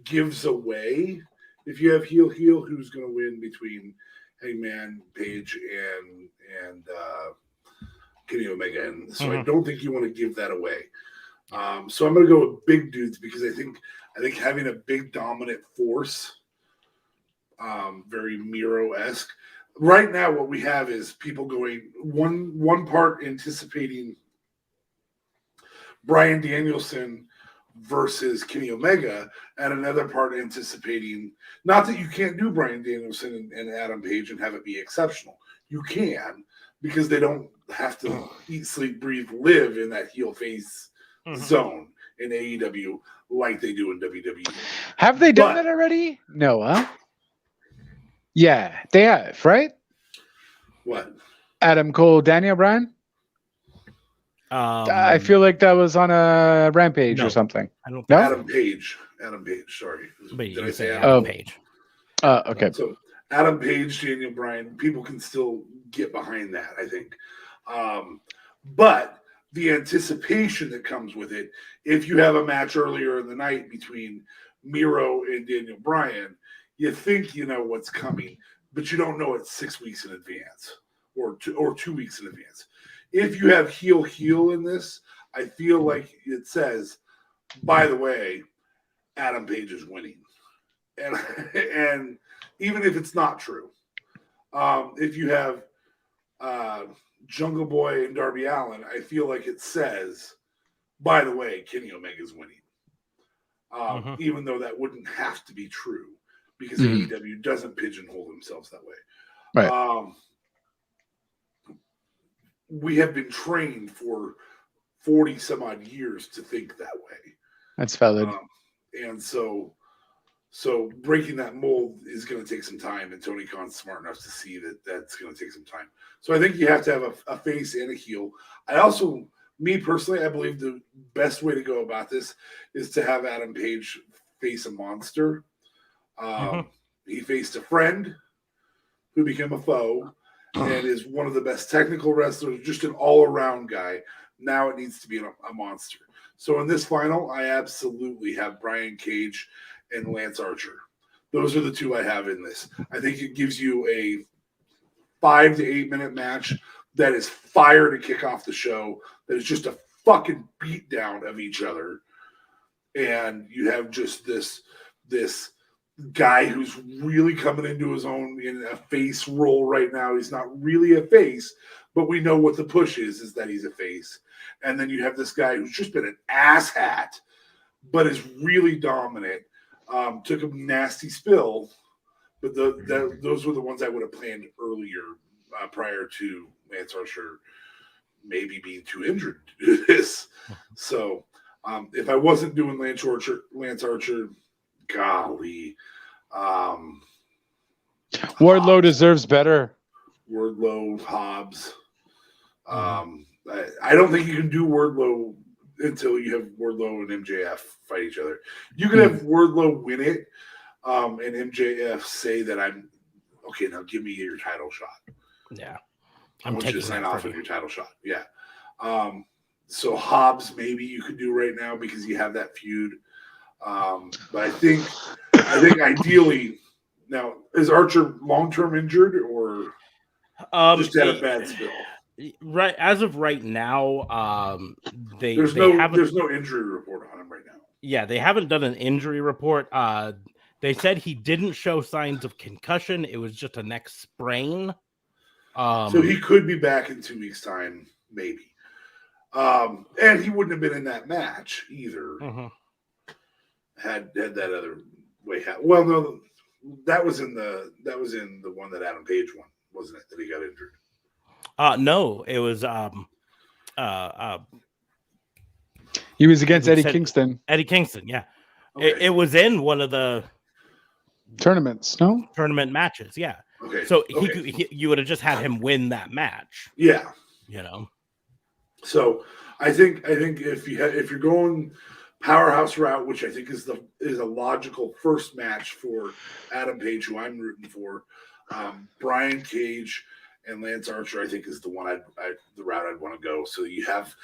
gives away if you have heel who's going to win between Hangman Page and Kenny Omega. And so I don't think you want to give that away. So I'm going to go with big dudes because I think having a big dominant force, very Miro-esque. Right now, what we have is people going one part anticipating Bryan Danielson versus Kenny Omega, and another part anticipating, not that you can't do Bryan Danielson and Adam Page and have it be exceptional. You can, because they don't have to eat, sleep, breathe, live in that heel face zone in AEW like they do in WWE. Have they done that already? No, huh? Yeah, they have, right? What? Adam Cole, Daniel Bryan? I feel like that was on a Rampage or something. I don't. No? Adam Page, sorry. Did I say Adam Page? Okay. So Adam Page, Daniel Bryan, people can still get behind that, I think. But the anticipation that comes with it, if you have a match earlier in the night between Miro and Daniel Bryan, you think you know what's coming, but you don't know it 6 weeks in advance or 2 weeks in advance. If you have heel in this, I feel like it says, by the way, Adam Page is winning. And even if it's not true, if you have Jungle Boy and Darby Allin, I feel like it says, by the way, Kenny Omega is winning. Even though that wouldn't have to be true, because AEW doesn't pigeonhole themselves that way. Right. We have been trained for 40 some odd years to think that way. That's valid. And so breaking that mold is going to take some time, and Tony Khan's smart enough to see that that's going to take some time. So I think you have to have a face and a heel. I also, me personally, I believe the best way to go about this is to have Adam Page face a monster. He faced a friend who became a foe and is one of the best technical wrestlers, just an all-around guy. Now it needs to be a monster. So in this final, I absolutely have Brian Cage and Lance Archer. Those are the two I have in this. I think it gives you a 5 to 8 minute match that is fire to kick off the show. That is just a fucking beatdown of each other. And you have just this guy who's really coming into his own in a face role right now. He's not really a face, but we know what the push is that he's a face. And then you have this guy who's just been an asshat, but is really dominant. Took a nasty spill, but those were the ones I would have planned earlier, prior to Lance Archer maybe being too injured to do this. So if I wasn't doing Lance Archer, golly. Wardlow deserves better. Wardlow, Hobbs. I don't think you can do Wardlow until you have Wardlow and MJF fight each other. You can have Wardlow win it, and MJF say that I'm okay. Now give me your title shot. Yeah, I want you to sign off on your title shot. Yeah. So Hobbs maybe you could do right now because you have that feud. But I think ideally now is Archer long-term injured or just had a bad spill. Right, as of right now, there's no injury report on him right now. Yeah, they haven't done an injury report. They said he didn't show signs of concussion. It was just a neck sprain. So he could be back in 2 weeks' time, maybe. And he wouldn't have been in that match either. Had that other way. Well, no, that was in the one that Adam Page won, wasn't it? That he got injured. No, it was he was against Eddie Kingston. Eddie Kingston, yeah. Okay. It was in one of the tournaments, no? Tournament matches, yeah. Okay. So you would have just had him win that match. Yeah. You know. So I think if you're going powerhouse route, which I think is a logical first match for Adam Page, who I'm rooting for, Brian Cage and Lance Archer, I think is the one the route I'd want to go. So you have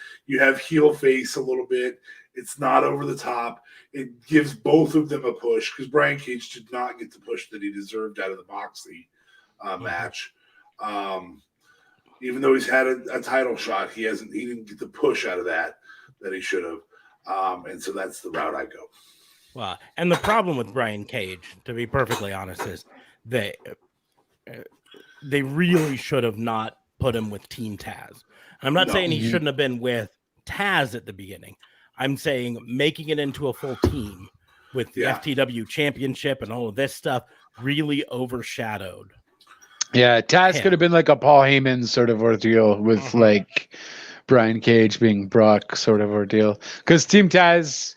heel face a little bit. It's not over the top. It gives both of them a push because Brian Cage did not get the push that he deserved out of the Moxley match. Even though he's had a title shot, he didn't get the push out of that he should have. And so that's the route I go. Well, and the problem with Brian Cage, to be perfectly honest, is they really should have not put him with Team Taz. I'm not saying he shouldn't have been with Taz at the beginning. I'm saying making it into a full team with the FTW championship and all of this stuff really overshadowed. Yeah, Taz could have been like a Paul Heyman sort of ordeal with like Brian Cage being Brock sort of ordeal. Because Team Taz,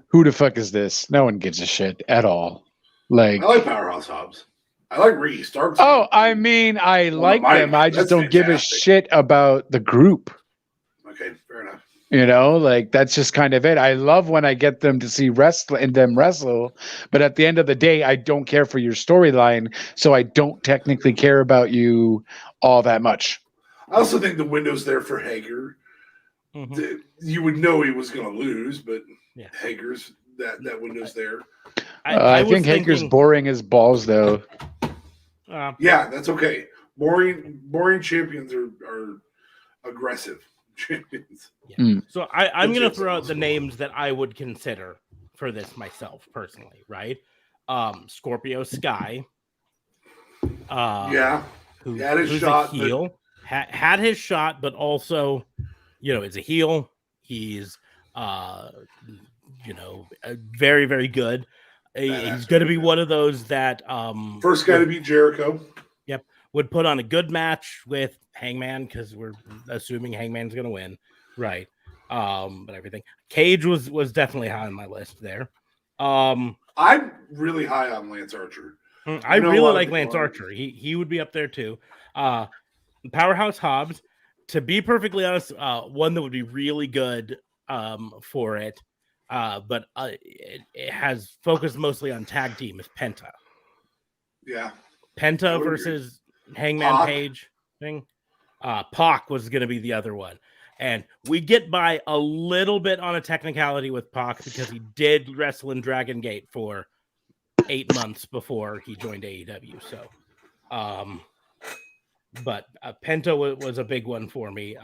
who the fuck is this? No one gives a shit at all. Like I like Powerhouse Hobbs. I like Ricky Starks. Oh, I mean, I like them. I just don't give a shit about the group. Okay, fair enough. You know, like that's just kind of it. I love when I get them to see them wrestle, but at the end of the day, I don't care for your storyline, so I don't technically care about you all that much. I also think the window's there for Hager. You would know he was going to lose, but Hager's that window's there. I think Hager's boring as balls, though. Yeah, that's okay. Boring champions are aggressive champions. Yeah. So I'm going to throw out the names that I would consider for this myself personally, right? Scorpio Sky. Who had his shot. A heel, had his shot, but also, is a heel. He's, very, very good. He's going to be one of those that first guy to beat Jericho. Yep, would put on a good match with Hangman because we're assuming Hangman's going to win, right? But everything. Cage was definitely high on my list there. I'm really high on Lance Archer. I really like Lance Archer. He would be up there too. Powerhouse Hobbs, to be perfectly honest, one that would be really good for it. But it has focused mostly on tag team is Penta. Yeah. Penta versus Hangman Page thing. Pac was going to be the other one. And we get by a little bit on a technicality with Pac because he did wrestle in Dragon Gate for 8 months before he joined AEW. So, but Penta was a big one for me.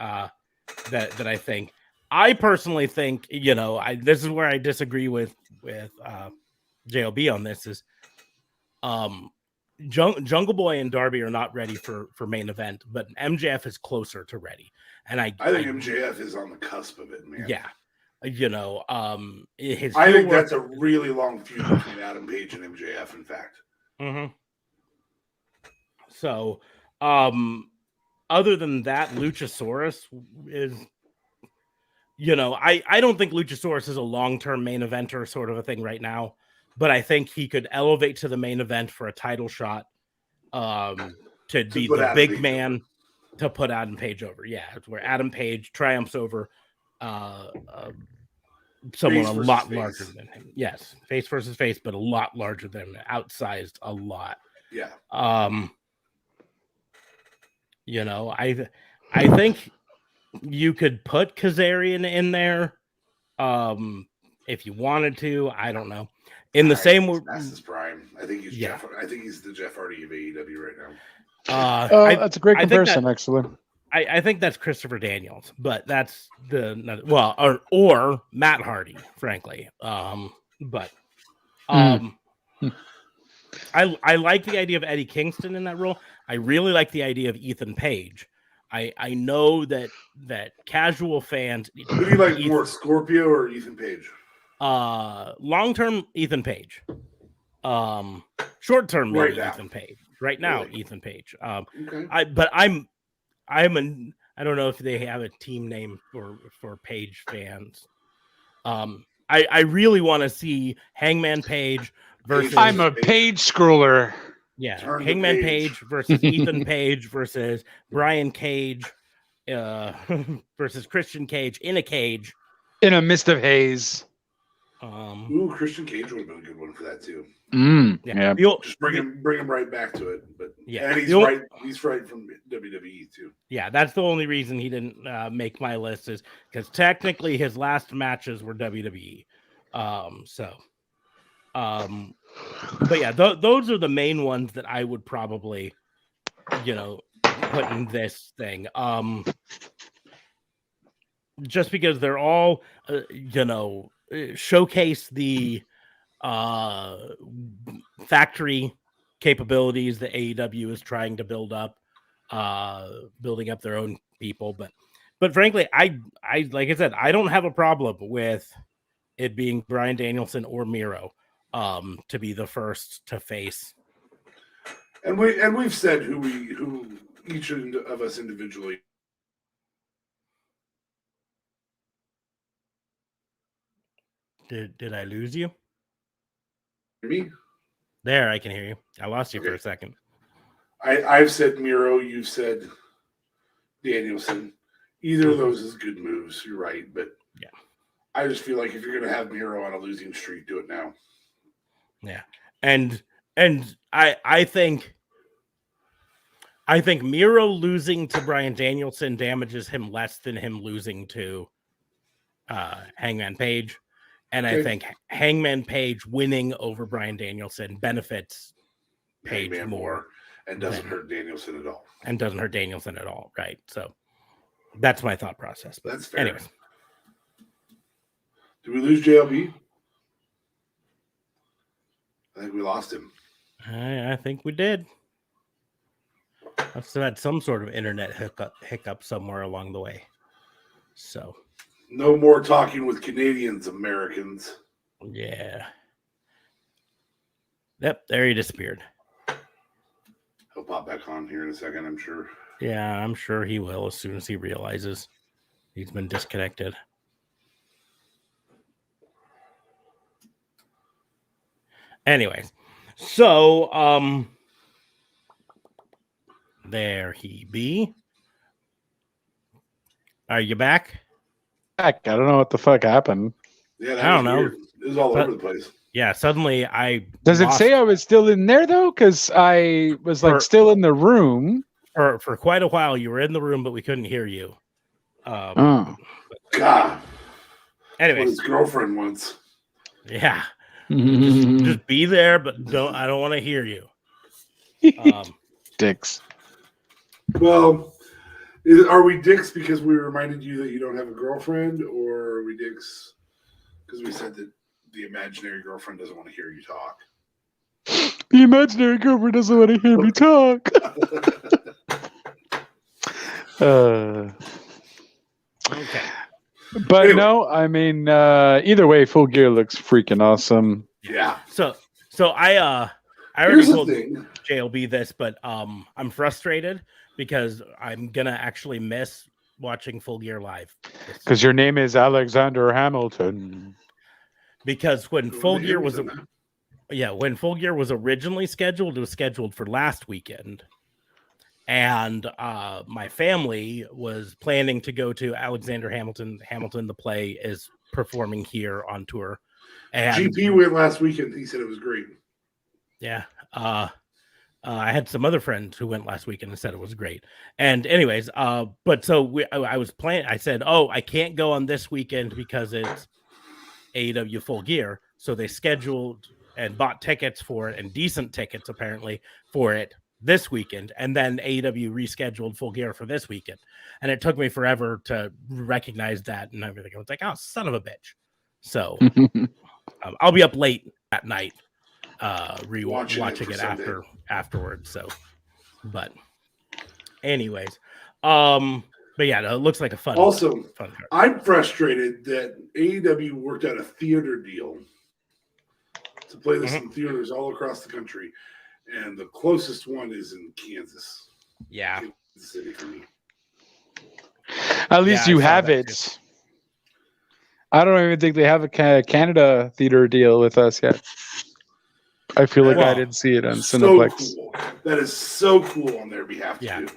That I think. I personally think, this is where I disagree with JLB on this is, Jungle Boy and Darby are not ready for main event, but MJF is closer to ready. And I think MJF is on the cusp of it, man. Yeah. I think work, that's a really long feud between Adam Page and MJF, in fact. Mm-hmm. So, other than that, Luchasaurus is, I don't think Luchasaurus is a long-term main eventer sort of a thing right now, but I think he could elevate to the main event for a title shot, to be the big man to put Adam Page over. Yeah, it's where Adam Page triumphs over someone a lot larger than him. Yes, face versus face, but a lot larger than him, outsized a lot. Yeah. I think you could put Kazarian in there, if you wanted to. I don't know. In the same way, that's his prime. I think he's Jeff. I think he's the Jeff Hardy of AEW right now. That's a great comparison, actually. I think that's Christopher Daniels, but that's or Matt Hardy, frankly. I like the idea of Eddie Kingston in that role. I really like the idea of Ethan Page. I know that casual fans. Who do you like more, Scorpio or Ethan Page? Long-term Ethan Page. Short-term maybe Ethan Page. Right now, really? Ethan Page. Okay. I don't know if they have a team name for Page fans. I really want to see Hangman Page versus. I'm a Page scroller. Yeah, Hangman Page versus Ethan Page versus Brian Cage, versus Christian Cage in a cage. In a mist of haze. Christian Cage would have been a good one for that too. Yeah. Just bring him right back to it. But yeah, and he's right from WWE too. Yeah, that's the only reason he didn't make my list, is because technically his last matches were WWE. But yeah, those are the main ones that I would probably, put in this thing. Just because they're all, showcase the factory capabilities that AEW is trying to build up, building up their own people. But frankly, I like I said, I don't have a problem with it being Bryan Danielson or Miro to be the first to face. And we've said who each of us individually. Did I lose you? Me? There, I can hear you. I lost you for a second. I've said Miro, you've said Danielson. Either of those is good moves. You're right, but yeah, I just feel like if you're gonna have Miro on a losing streak, do it now. Yeah, and I think Miro losing to Bryan Danielson damages him less than him losing to Hangman Page. And I think Hangman Page winning over Bryan Danielson benefits Page more. And doesn't hurt Danielson at all. Right. So that's my thought process. But that's fair. Anyways. Did we lose JLB? I think we lost him. I think we did. Must have had some sort of internet hiccup somewhere along the way. So. No more talking with Canadians, Americans. Yeah. Yep, there he disappeared. He'll pop back on here in a second, I'm sure. Yeah, I'm sure he will as soon as he realizes he's been disconnected. Anyways, so there he be. Are you back? I don't know what the fuck happened. Yeah, I don't know. Weird. It was all over the place. Yeah, suddenly Does it say I was still in there though? Because I was still in the room. For quite a while, you were in the room, but we couldn't hear you. Oh. God. Anyway, His girlfriend wants. Yeah. Just be there, but I don't want to hear you. Dicks. Well, are we dicks because we reminded you that you don't have a girlfriend, or are we dicks because we said that the imaginary girlfriend doesn't want to hear you talk? The imaginary girlfriend doesn't want to hear me talk. Okay. But Anyway. no, I mean, either way, Full Gear looks freaking awesome. Yeah. So I already Here's the told thing. JLB this, but I'm frustrated because I'm gonna actually miss watching Full Gear live. Because your name is Alexander Hamilton. Because when Full Gear was Hamilton. when Full Gear was originally scheduled, it was scheduled for last weekend. And my family was planning to go to Alexander Hamilton. Hamilton, the play, is performing here on tour. And GP went last weekend. He said it was great. yeah, I had some other friends who went last weekend and said it was great. And anyways, but so I was planning. I said, oh, I can't go on this weekend because it's AEW Full Gear. So they scheduled and bought tickets for it, and decent tickets apparently for it this weekend, and then AEW rescheduled Full Gear for this weekend, and it took me forever to recognize that and everything. I was like, "Oh, son of a bitch!" So I'll be up late at night, watching it afterwards. So, but anyways, but yeah, no, it looks like a fun. Also, fun card. I'm frustrated that AEW worked out a theater deal to play this in theaters all across the country. And the closest one is in Kansas. Yeah. Kansas City for me. At least you have it. Too. I don't even think they have a Canada theater deal with us yet. I feel like I didn't see it on Cineplex. Cool. That is so cool on their behalf to do.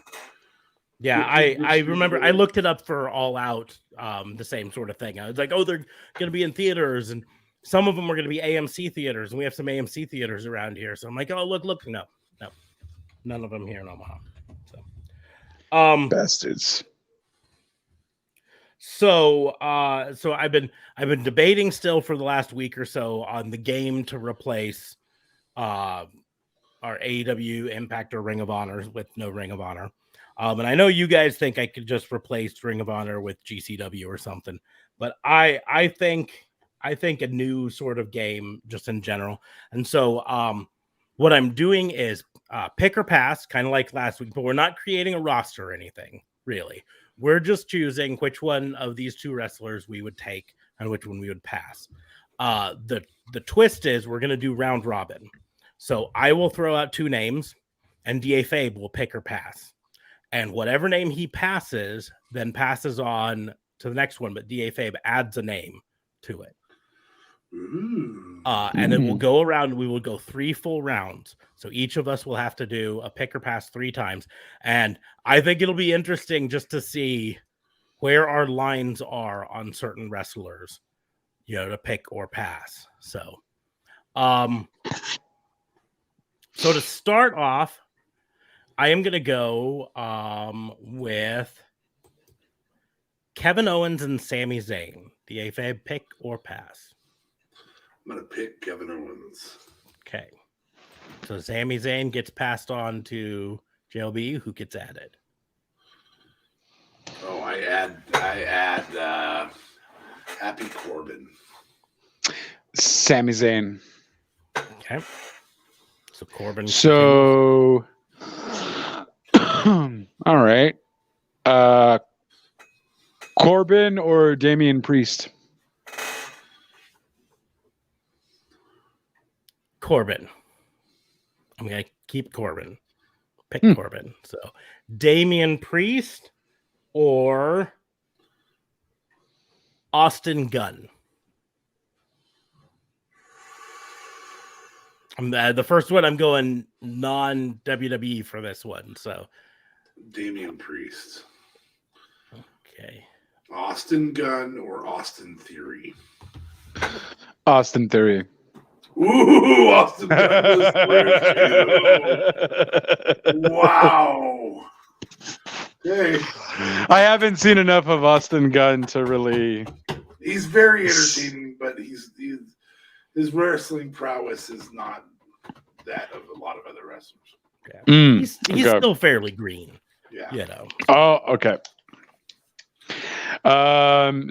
Yeah, I remember I looked it up for All Out, the same sort of thing. I was like, oh, they're going to be in theaters, and some of them are going to be AMC theaters, and we have some AMC theaters around here. So I'm like, oh, look, no, none of them here in Omaha. So, bastards. So I've been debating still for the last week or so on the game to replace our AEW, Impact, or Ring of Honor with no Ring of Honor. And I know you guys think I could just replace Ring of Honor with GCW or something, but I think a new sort of game just in general. And so what I'm doing is pick or pass, kind of like last week, but we're not creating a roster or anything, really. We're just choosing which one of these two wrestlers we would take and which one we would pass. The twist is we're going to do round robin. So I will throw out two names, and DA Fabe will pick or pass. And whatever name he passes, then passes on to the next one, but DA Fabe adds a name to it. And it will go around. We will go 3 full rounds. So each of us will have to do a pick or pass 3 times. And I think it'll be interesting just to see where our lines are on certain wrestlers, to pick or pass. So, so to start off, I am going to go with Kevin Owens and Sami Zayn. DA Fabe, pick or pass? I'm going to pick Kevin Owens. Okay. So Sami Zayn gets passed on to JLB. Who gets added? Oh, I add Happy Corbin. Sami Zayn. Okay. So Corbin. So, all right. Corbin or Damian Priest? Corbin. I'm going to keep Corbin. Pick Corbin. So Damian Priest or Austin Gunn. The first one, I'm going non-WWE for this one. So Damian Priest. Okay. Austin Gunn or Austin Theory? Austin Theory. Ooh, Austin Gunn was there too. Wow. Hey, I haven't seen enough of Austin Gunn to really. he's very entertaining, but his wrestling prowess is not that of a lot of other wrestlers. Yeah. He's okay. still fairly green. Yeah. You know. Oh, okay.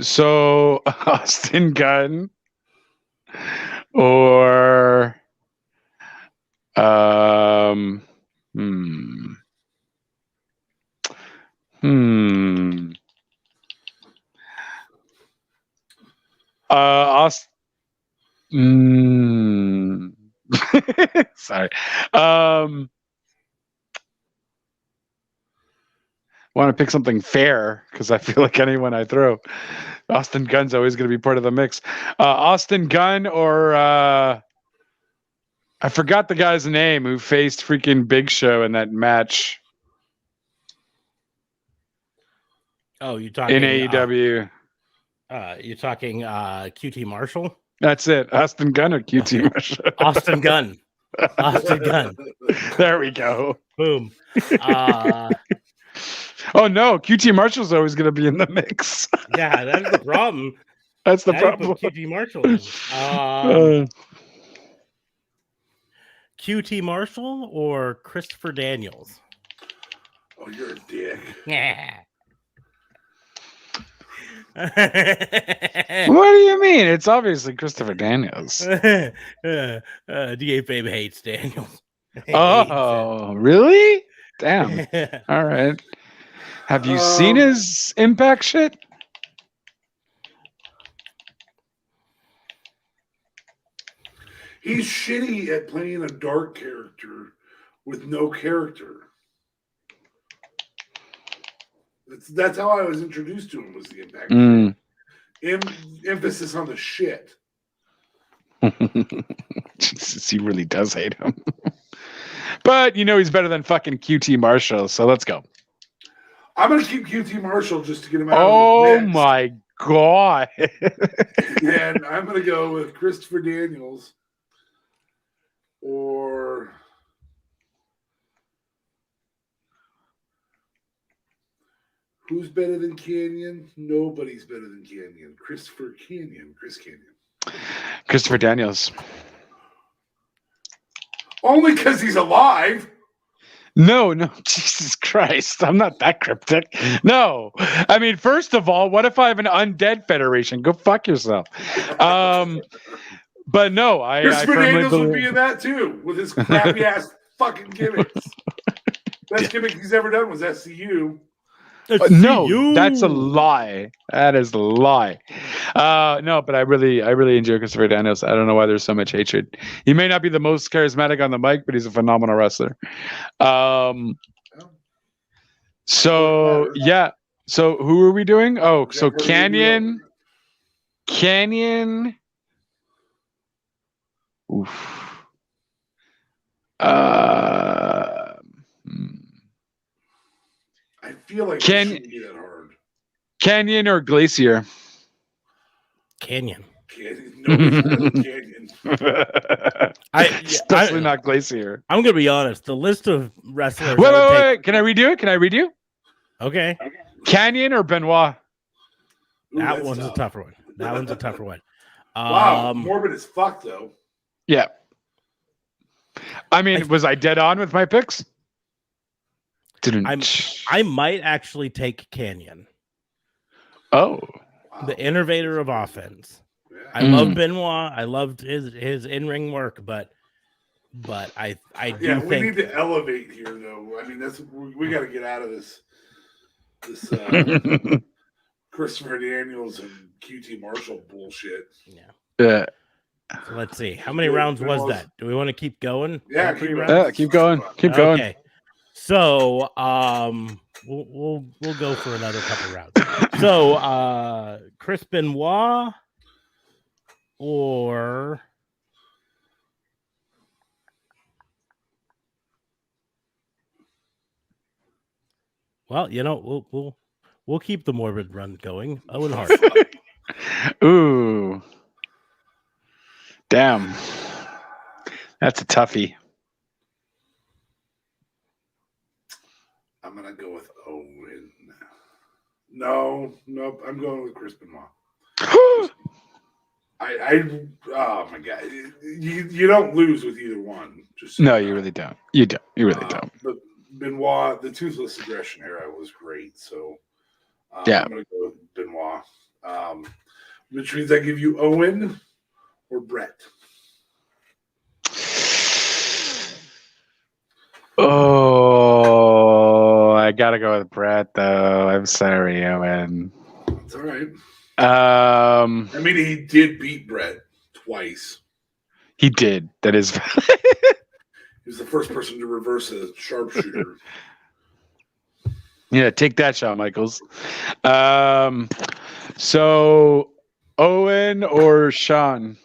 So Austin Gunn or Sorry. I want to pick something fair because I feel like anyone I throw, Austin Gunn's always going to be part of the mix. Austin Gunn or I forgot the guy's name who faced freaking Big Show in that match. Oh, you're talking in AEW. You're talking QT Marshall? That's it. Austin Gunn or QT Marshall? Austin Gunn. Austin Gunn. There we go. Boom. Oh no, QT Marshall's always going to be in the mix. Yeah, that's the problem. That's the Now problem. you put QT Marshall in. QT Marshall or Christopher Daniels? Oh, you're a dick. Yeah. What do you mean? It's obviously Christopher Daniels. DA Babe hates Daniels. Oh, really? Damn. All right. Have you seen his Impact shit? He's shitty at playing a dark character with no character. That's how I was introduced to him, was the Impact. Emphasis on the shit. Jesus, he really does hate him. But you know he's better than fucking QT Marshall, so let's go. I'm gonna keep QT Marshall just to get him out. Oh my god! And I'm gonna go with Christopher Daniels or who's better than Canyon? Nobody's better than Canyon. Chris Canyon. Christopher Daniels. Only because he's alive. No, Jesus Christ. I'm not that cryptic. No. I mean, first of all, what if I have an undead federation? Go fuck yourself. But no, Christopher firmly Daniels believe... would be in that too, with his crappy ass fucking gimmicks. Best gimmick he's ever done was SCU. No, that's a lie. That is a lie. No, but I really enjoy Christopher Daniels. I don't know why there's so much hatred. He may not be the most charismatic on the mic, but he's a phenomenal wrestler. So yeah. So who are we doing? Oh, so Canyon. Oof. I feel like it shouldn't be that hard. Canyon or Glacier? Canyon. Canyon. Especially not Glacier. I'm gonna be honest. The list of wrestlers. Wait. Can I redo it? Okay. Canyon or Benoit? That one's a tougher one. Wow, morbid as fuck though. Yeah. I mean, was I dead on with my picks? I might actually take Canyon. Oh. Wow. The innovator of offense. Yeah. I love Benoit. I loved his in-ring work, but I do think we need to elevate here though. I mean, we got to get out of this Christopher Daniels and QT Marshall bullshit. Yeah. So let's see. How many rounds was that? Do we want to keep going? Yeah, keep going. Keep going. Okay. So we'll go for another couple rounds. So Chris Benoit or we'll keep the morbid run going. Owen Hart. Ooh. Damn. That's a toughie. I'm gonna go with Owen. Nope. I'm going with Chris Benoit. Oh my god, you don't lose with either one. Just No, you really don't. You really don't. But Benoit, the Toothless Aggression era was great, so Yeah. I'm gonna go with Benoit. Which means I give you Owen or Brett. Oh, I gotta go with Brett though. I'm sorry, Owen. It's all right. I mean, he did beat Brett twice. He did. That is. He was the first person to reverse a sharpshooter. Yeah, take that, Shawn Michaels. So Owen or Shawn?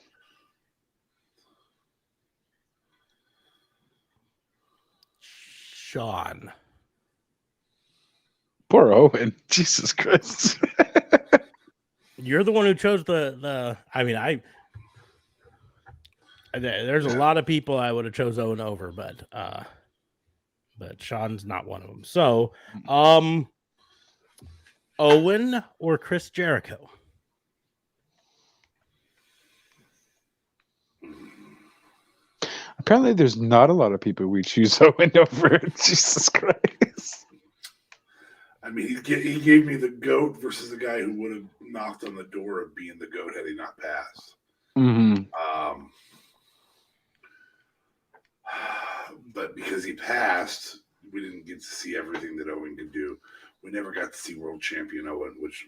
Shawn. Poor Owen. Jesus Christ. You're the one who chose the. I mean, there's a lot of people I would have chose Owen over, but Shawn's not one of them. So, Owen or Chris Jericho? Apparently, there's not a lot of people we choose Owen over. Jesus Christ. I mean, he gave me the GOAT versus the guy who would have knocked on the door of being the GOAT had he not passed. Mm-hmm. But because he passed, we didn't get to see everything that Owen could do. We never got to see world champion Owen, which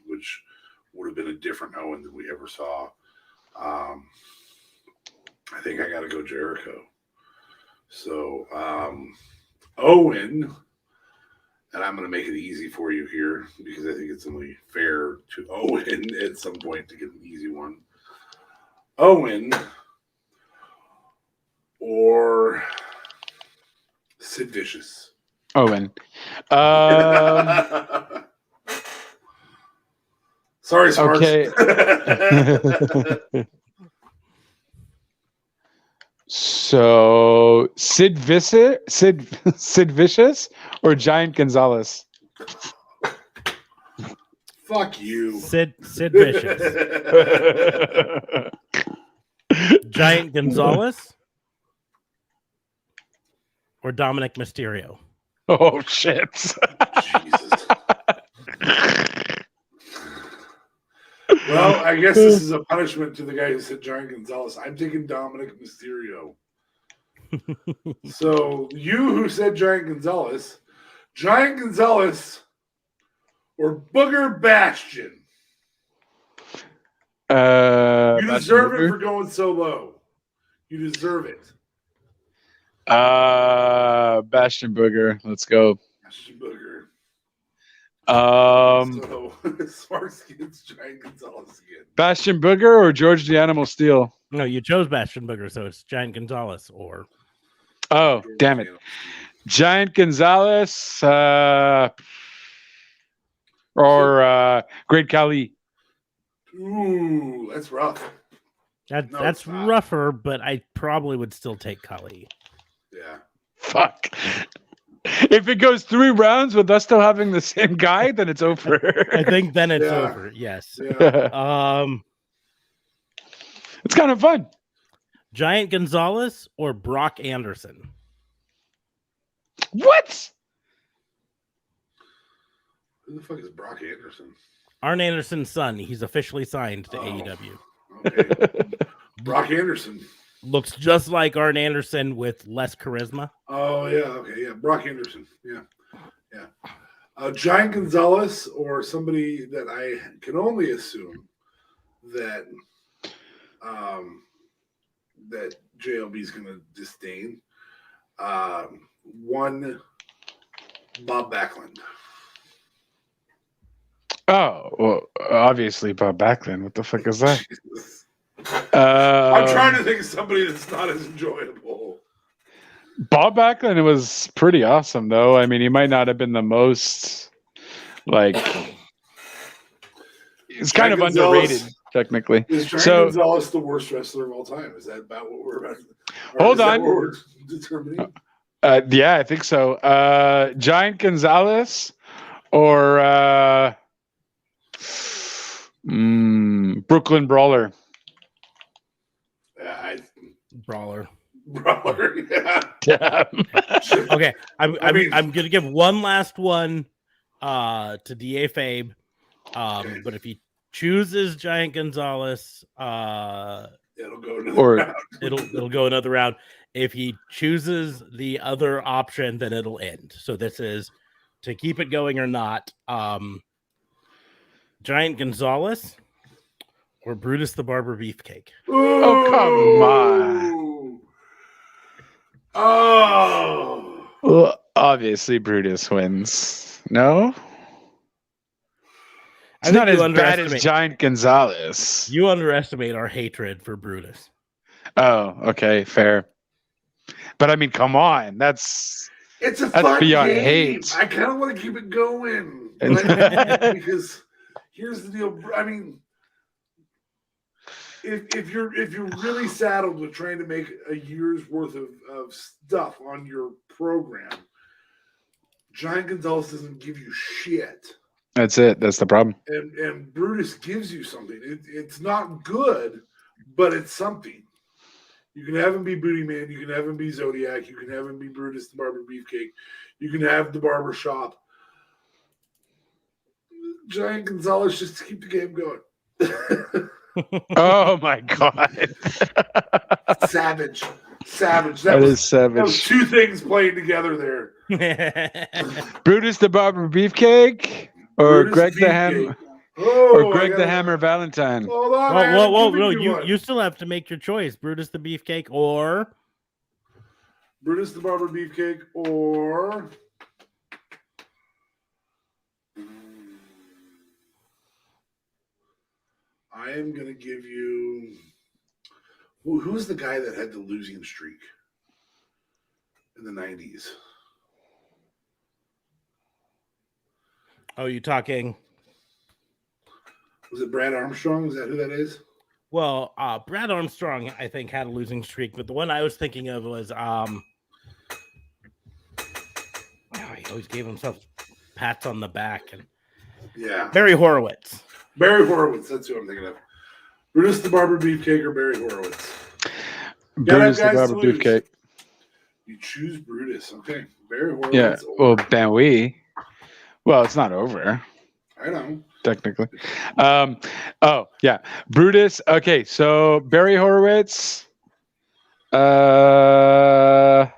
would have been a different Owen than we ever saw. I think I got to go Jericho. So Owen, and I'm going to make it easy for you here because I think it's only fair to Owen at some point to get an easy one. Owen or Sid Vicious? Owen. Sorry, Smarks. Okay. So Sid Vicious or Giant Gonzalez? Fuck you. Sid Vicious. Giant Gonzalez or Dominic Mysterio? Oh shit. Jesus. Well, I guess this is a punishment to the guy who said Giant Gonzalez. I'm taking Dominic Mysterio. So you who said Giant Gonzalez or Booger Bastion? You deserve it for going so low. You deserve it. Bastion Booger. Let's go. Bastion Booger. So Sparks gets Giant Gonzalez again. Bastion Booger or George the Animal Steel? No, you chose Bastion Booger, so it's Giant Gonzalez or. Oh, damn it. Giant Gonzalez or Great Khali. Ooh, that's rough. That's rougher, but I probably would still take Khali. Yeah. Fuck. If it goes 3 rounds with us still having the same guy, then it's over. I think then it's over. Yes. Yeah. It's kind of fun. Giant Gonzalez or Brock Anderson? What? Who the fuck is Brock Anderson? Arn Anderson's son. He's officially signed to AEW. Okay. Brock Anderson. Looks just like Arn Anderson with less charisma. Oh, yeah. Okay. Yeah. Brock Anderson. Yeah. Yeah. Giant Gonzalez or somebody that I can only assume that that JLB is going to disdain. One, Bob Backlund. Oh, well, obviously Bob Backlund. What the fuck is that? Jesus. I'm trying to think of somebody that's not as enjoyable. Bob Backlund was pretty awesome, though. I mean, he might not have been the most, like, he's kind of underrated, technically. Is Giant Gonzalez the worst wrestler of all time? Is that about what we're about? Hold on. What we're determining? Yeah, I think so. Giant Gonzalez or Brooklyn Brawler. Brawler. Yeah. Okay, I'm mean- gonna give one last one to DA Fabe. But if he chooses Giant Gonzalez, It'll go another round. it'll go another round. If he chooses the other option, then it'll end. So this is to keep it going or not. Giant Gonzalez or Brutus the Barber Beefcake. Oh, come on. Oh. Well, obviously Brutus wins. No? It's not as bad as Giant Gonzalez. You underestimate our hatred for Brutus. Oh, okay, fair. But I mean, come on. That's fun beyond game. hate. I kind of want to keep it going. Because here's the deal. I mean, if you're really saddled with trying to make a year's worth of stuff on your program, Giant Gonzalez doesn't give you shit. That's it. That's the problem. And Brutus gives you something. It's not good, but it's something. You can have him be Booty Man. You can have him be Zodiac. You can have him be Brutus the Barber Beefcake. You can have the barber shop. Giant Gonzalez just to keep the game going. Oh my god. Savage. That is savage. That was two things playing together there. Brutus the Barber Beefcake or Brutus Greg the Beefcake. Hammer the Hammer Valentine. Hold on. No, you still have to make your choice. Brutus the Beefcake or Brutus the Barber Beefcake or I am going to give you who's the guy that had the losing streak in the 90s? Oh, you talking? Was it Brad Armstrong? Is that who that is? Well, Brad Armstrong, I think, had a losing streak, but the one I was thinking of was he always gave himself pats on the back. And Barry Horowitz. Barry Horowitz, that's who I'm thinking of. Brutus the Barber Beefcake or Barry Horowitz? Brutus the Barber Beefcake. You choose Brutus. Okay. Barry Horowitz. Yeah. Well, Ben Wee. Well, it's not over. I know. Technically. Oh, yeah. Brutus. Okay, so Barry Horowitz or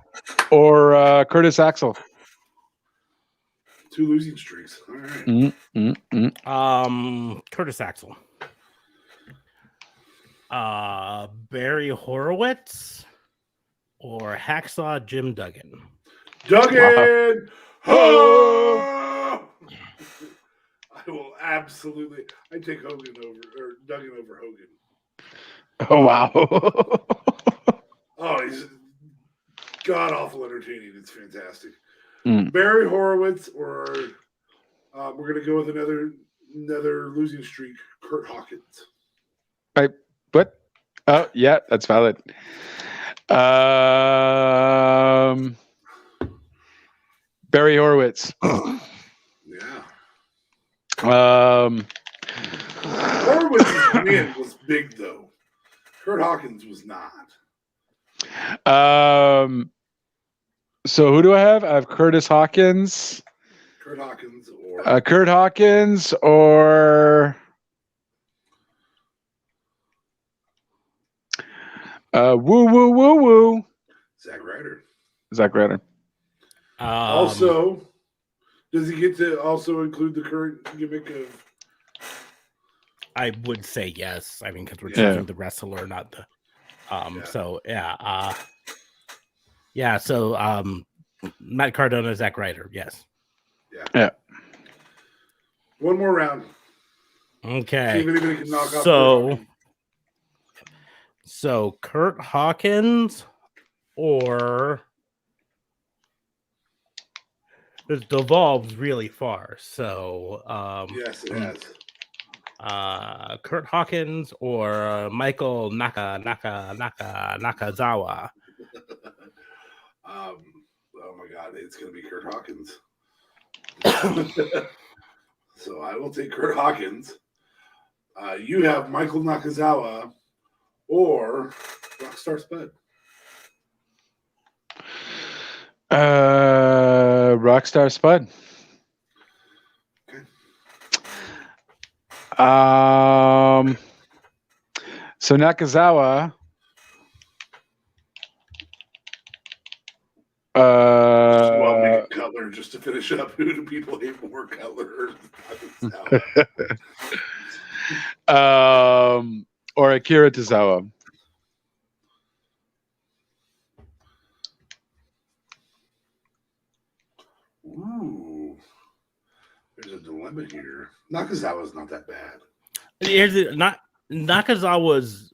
Curtis Axel. Two losing streaks. All right. Curtis Axel. Barry Horowitz or Hacksaw Jim Duggan. Duggan! Wow. I will absolutely. I take Hogan over Duggan over Hogan. Oh wow! Oh, he's god awful entertaining. It's fantastic. Barry Horowitz, or we're gonna go with another losing streak. Kurt Hawkins. Right? What? Oh yeah, that's valid. Barry Horowitz. Yeah. Horowitz win was big though. Kurt Hawkins was not. So who do I have? I have Curtis Hawkins. Kurt Hawkins or woo. Zack Ryder. Also, does he get to also include the current gimmick of? I would say yes. I mean, because we're choosing the wrestler, not the. So yeah. So Matt Cardona, Zack Ryder. Yes. Yeah. One more round. Okay. See if anybody can knock off. So Kurt Hawkins or. It devolves really far. So yes, it has. Kurt Hawkins or Michael Nakazawa. Oh my God, it's gonna be Kurt Hawkins. So I will take Kurt Hawkins. You have Michael Nakazawa or Rockstar Spud. Rockstar Spud. Okay. So Nakazawa. Well, make it Cutler just to finish up. Who do people hate more, Cutler or Nakazawa? Or Akira Tozawa. Ooh, there's a dilemma here. Nakazawa's not that bad. Nakazawa's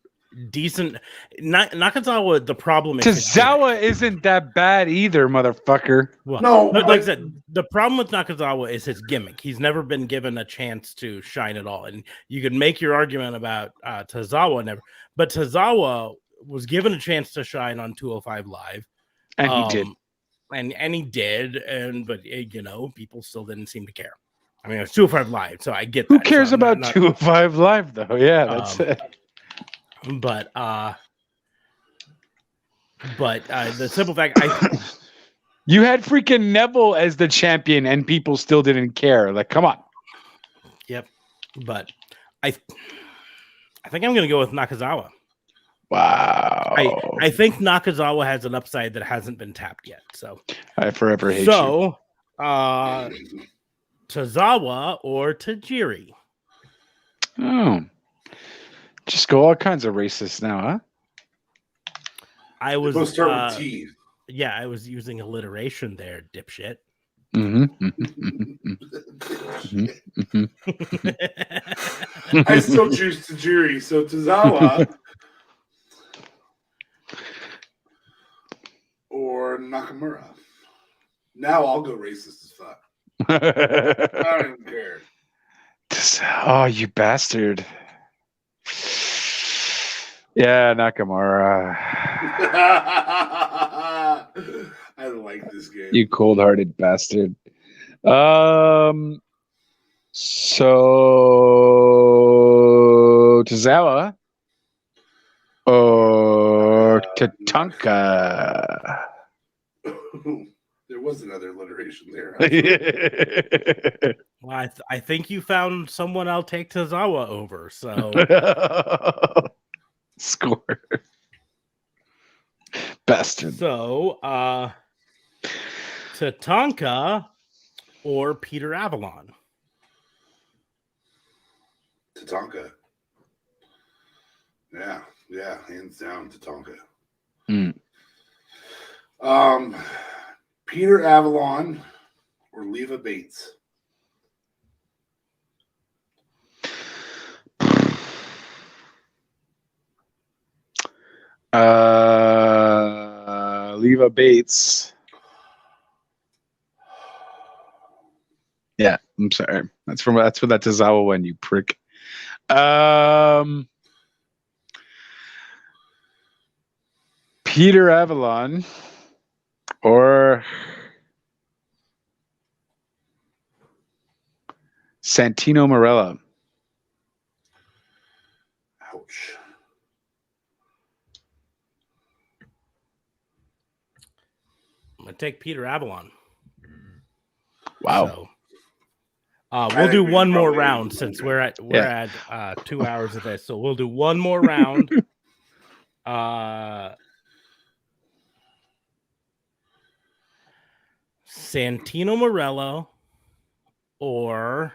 decent. Nakazawa, the problem is Tozawa isn't that bad either, motherfucker. well, No, like I said, the problem with Nakazawa is his gimmick. He's never been given a chance to shine at all. And you could make your argument about Tozawa never, but Tozawa was given a chance to shine on 205 Live. And he did. And he did, but people still didn't seem to care. I mean, it was 205 Live, so I get that. Who cares about 205 Live, though? Yeah, that's it. But the simple fact, you had freaking Neville as the champion, and people still didn't care. Like, come on. Yep. But I think I'm going to go with Nakazawa. Wow. I think Nakazawa has an upside that hasn't been tapped yet. So I forever hate you. Tozawa or Tajiri? Oh. Just go all kinds of racist now, huh? I was Let's start with T. Yeah, I was using alliteration there, dipshit. I still choose Tajiri, so Tozawa or Nakamura. Now I'll go racist as fuck. I don't even care. Oh, you bastard. Yeah, Nakamura. I like this game. You cold-hearted bastard. So Tozawa or Tatanka. There was another alliteration there. Well, I think you found someone I'll take Tozawa over. So score, bastard. So Tatanka or Peter Avalon. Tatanka. Yeah, hands down, Tatanka. Peter Avalon or Leva Bates. Leva Bates. Yeah, I'm sorry. That's for that Tozawa one, you prick. Peter Avalon or Santino Marella. Ouch. I'm gonna take Peter Avalon. Wow. So, we'll do one more round since we're at 2 hours of this. So we'll do one more round. Santino Morello or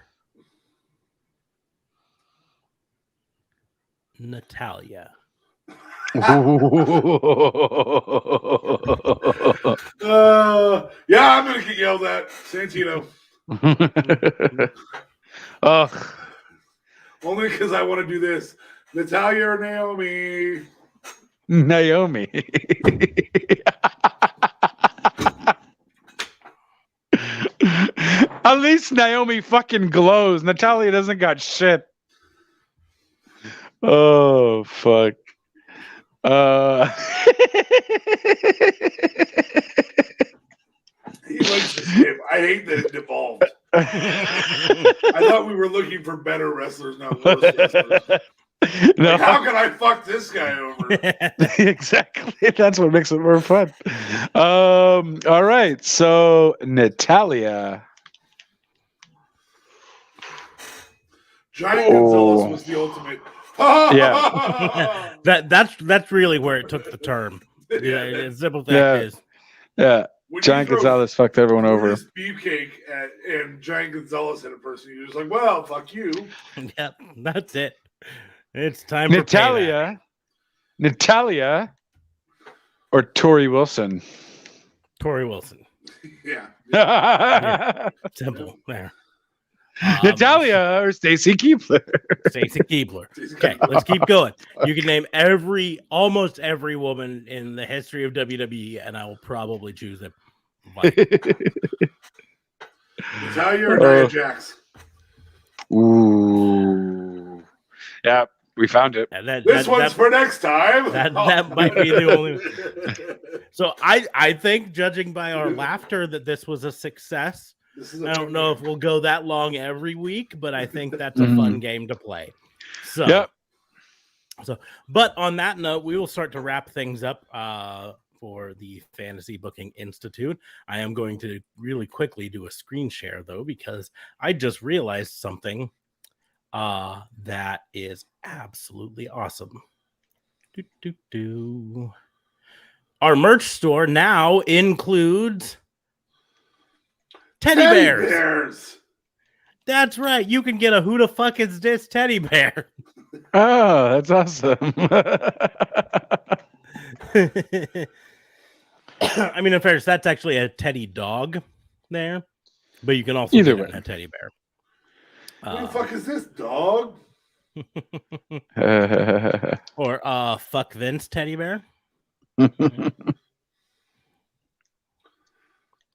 Natalia. Yeah, I'm gonna get yelled at. Santino. Ugh. Only because I want to do this. Natalia or Naomi? Naomi. At least Naomi fucking glows. Natalia doesn't got shit. Oh, fuck. He likes this game. I hate that it devolved. I thought we were looking for better wrestlers, not worse wrestlers. No, Like, how can I fuck this guy over? exactly. That's what makes it more fun. All right. So Natalia. Giant Gonzalez was the ultimate. Yeah. That's really where it took the turn. Yeah, the simple fact is. Yeah. When Giant you throw Gonzalez fucked everyone over. Brutus Beefcake and Giant Gonzalez hit a person, you're just like, well, fuck you. Yep, that's it. It's time for payback. Natalia, or Tori Wilson. Tori Wilson. Yeah. Simple there. Natalia or Stacy Keibler. Stacy Keibler. Okay, let's keep going. You can name almost every woman in the history of WWE, and I will probably choose them. Natalia or Nia Jax? Ooh. Yeah, we found it. This one's for next time. That might be the only. So I think, judging by our laughter, that this was a success. I don't know if we'll go that long every week, but I think that's a fun game to play. So, yep. But on that note, we will start to wrap things up for the Fantasy Booking Institute. I am going to really quickly do a screen share, though, because I just realized something that is absolutely awesome. Our merch store now includes teddy bears. That's right. You can get a who the fuck is this teddy bear. Oh, that's awesome. I mean, in fairness, that's actually a teddy dog there, but you can also Either get way. a teddy bear. Who the fuck is this dog? Or fuck Vince teddy bear.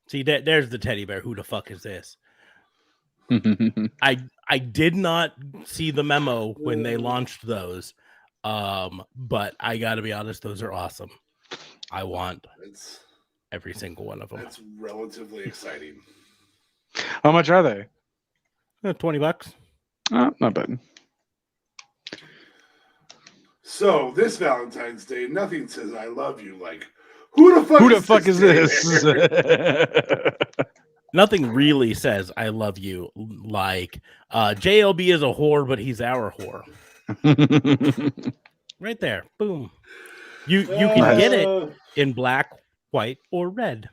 See, there's the teddy bear. Who the fuck is this? I did not see the memo when they launched those, but I gotta be honest, those are awesome. I want every single one of them. That's relatively exciting. How much are they? $20. Oh, not bad. So this Valentine's Day, nothing says I love you like who the fuck is this? Nothing really says I love you like JLB is a whore, but he's our whore. Right there. Boom. You can get it in black, white, or red.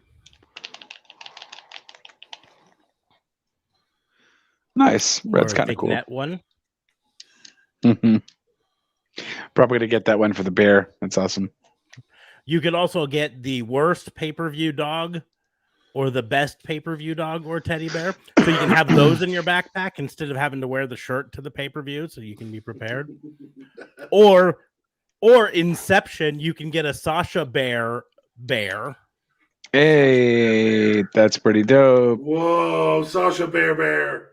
Nice. Red's kind of cool. That one. Probably gonna get that one for the bear. That's awesome. You could also get the worst pay-per-view dog or the best pay-per-view dog or teddy bear. So you can have those in your backpack instead of having to wear the shirt to the pay-per-view so you can be prepared. Or Inception, you can get a Sasha bear. Hey, that's pretty dope. Whoa, Sasha Bear.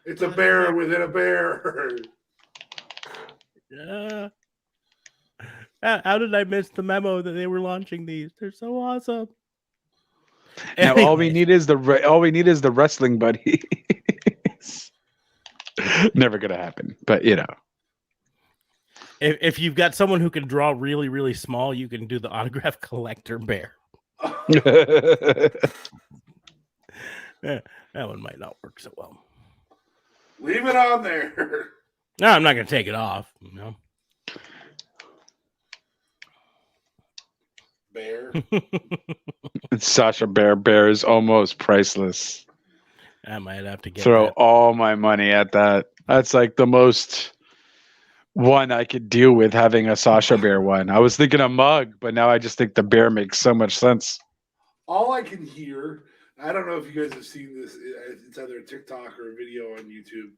It's a bear within a bear. Yeah. How did I miss the memo that they were launching these? They're so awesome. Now all we need is the wrestling buddies. Never gonna happen, but you know. If you've got someone who can draw really, really small, you can do the autograph collector bear. Yeah, that one might not work so well. Leave it on there. No, I'm not going to take it off. No. Bear. Sasha Bear is almost priceless. I might have to get throw that. all my money at that. That's like the most one I could deal with, having a Sasha Bear one. I was thinking a mug, but now I just think the bear makes so much sense. All I can hear, I don't know if you guys have seen this, it's either a TikTok or a video on YouTube.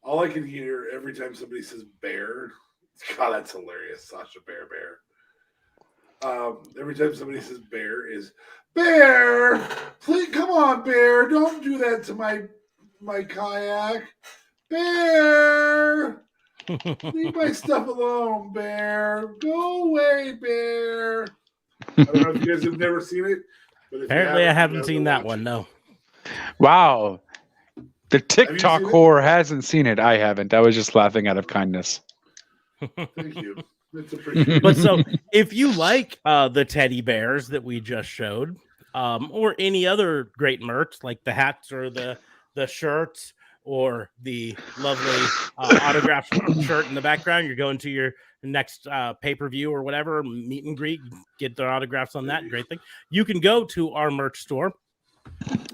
All I can hear every time somebody says bear, God, that's hilarious. Sasha Bear. Every time somebody says bear is bear. Please come on, bear. Don't do that to my kayak. Bear. Leave my stuff alone, bear. Go away, bear. I don't know if you guys have never seen it. But Apparently, I haven't seen that one. No. Wow. The TikTok seen it? whore hasn't seen it. I haven't. I was just laughing out of kindness. Thank you. It's appreciated. But so if you like the teddy bears that we just showed, or any other great merch like the hats or the shirts or the lovely autographed shirt in the background, you're going to your next pay-per-view or whatever, meet and greet, get their autographs on that. Great thing. You can go to our merch store,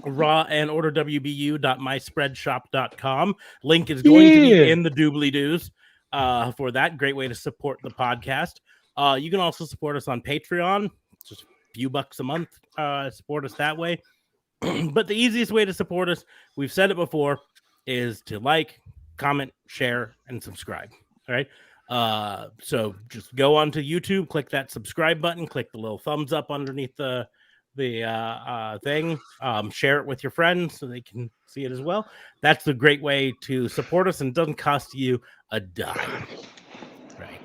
rawandorderwbu.myspreadshop.com. Link is going to be in the doobly-doos for that. Great way to support the podcast. You can also support us on Patreon. Just a few bucks a month. Support us that way. But the easiest way to support us, we've said it before, is to like, comment, share, and subscribe. All right. So just go onto YouTube, click that subscribe button, click the little thumbs up underneath the thing, share it with your friends so they can see it as well. That's a great way to support us and doesn't cost you a dime. Right.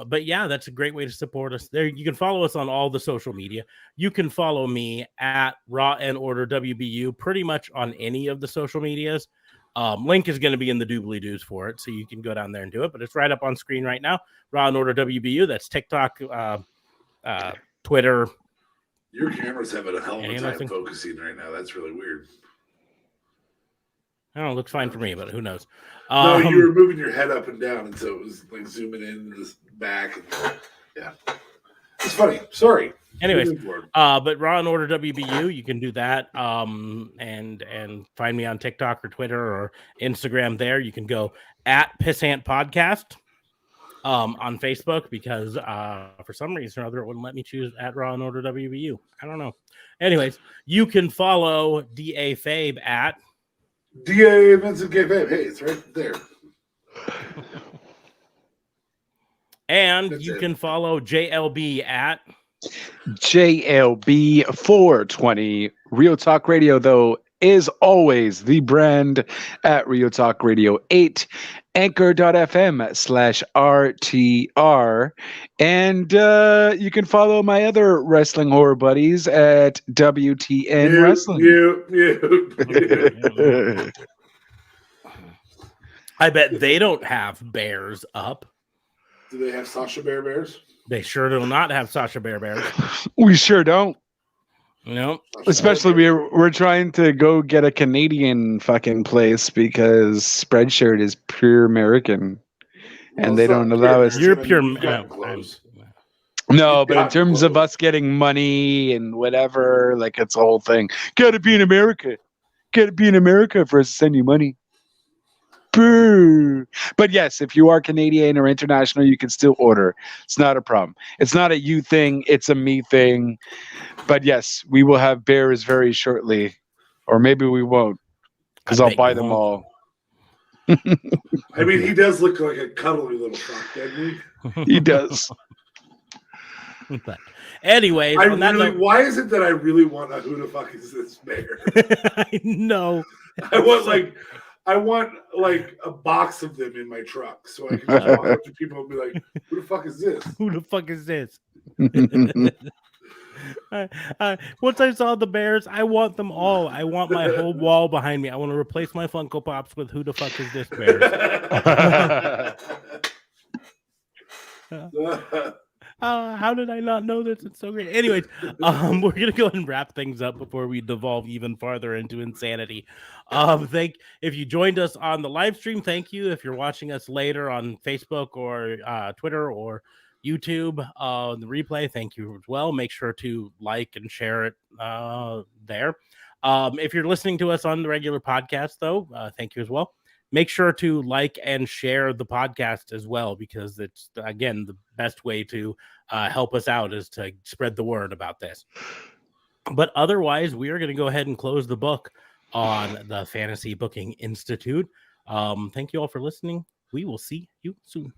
But yeah, that's a great way to support us. There, you can follow us on all the social media. You can follow me at Raw and Order WBU pretty much on any of the social medias. Link is going to be in the doobly-doos for it, so you can go down there and do it, but it's right up on screen right now. Raw and Order WBU. That's TikTok, Twitter. Your camera's having a hell of a time focusing right now. That's really weird. I don't know, it looks fine for me, but who knows? No, you were moving your head up and down, and so it was like zooming in this back. And, yeah. It's funny. Sorry. Anyways, but Raw and Order WBU, you can do that. And find me on TikTok or Twitter or Instagram there. You can go at Pissant Podcast on Facebook because for some reason or other it wouldn't let me choose at Raw and Order WBU. I don't know. Anyways, you can follow DA Fabe at DA Vincent K. Fabe. Hey, it's right there. And you can follow JLB at JLB420. Real Talk Radio, though, is always the brand at Real Talk Radio 8, anchor.fm/RTR. And you can follow my other wrestling horror buddies at WTN Wrestling. I bet they don't have bears up. Do they have Sasha Bears? They sure do not have Sasha Bears. We sure don't. No. Especially we're trying to go get a Canadian fucking place because Spreadshirt is pure American, and they don't allow us. You're pure. No, but in terms of us getting money and whatever, like it's a whole thing. Gotta be in America. Gotta be in America for us to send you money. Boo. But yes, if you are Canadian or international, you can still order. It's not a problem. It's not a you thing. It's a me thing. But yes, we will have bears very shortly. Or maybe we won't. Because I'll buy them all. I mean, he does look like a cuddly little fuck, doesn't he? He does. But anyways, why is it that I really want a who the fuck is this bear? I know. I want like a box of them in my truck so I can just walk up to people and be like, who the fuck is this? Who the fuck is this? Once I saw the bears, I want them all. I want my whole wall behind me. I want to replace my Funko Pops with who the fuck is this bears? How did I not know this? It's so great. Anyways, we're gonna go and wrap things up before we devolve even farther into insanity. If you joined us on the live stream, thank you. If you're watching us later on Facebook or Twitter or YouTube, the replay, thank you as well. Make sure to like and share it there. If you're listening to us on the regular podcast, though, thank you as well. Make sure to like and share the podcast as well, because it's, again, the best way to help us out is to spread the word about this. But otherwise, we are going to go ahead and close the book on the Fantasy Booking Institute. Thank you all for listening. We will see you soon.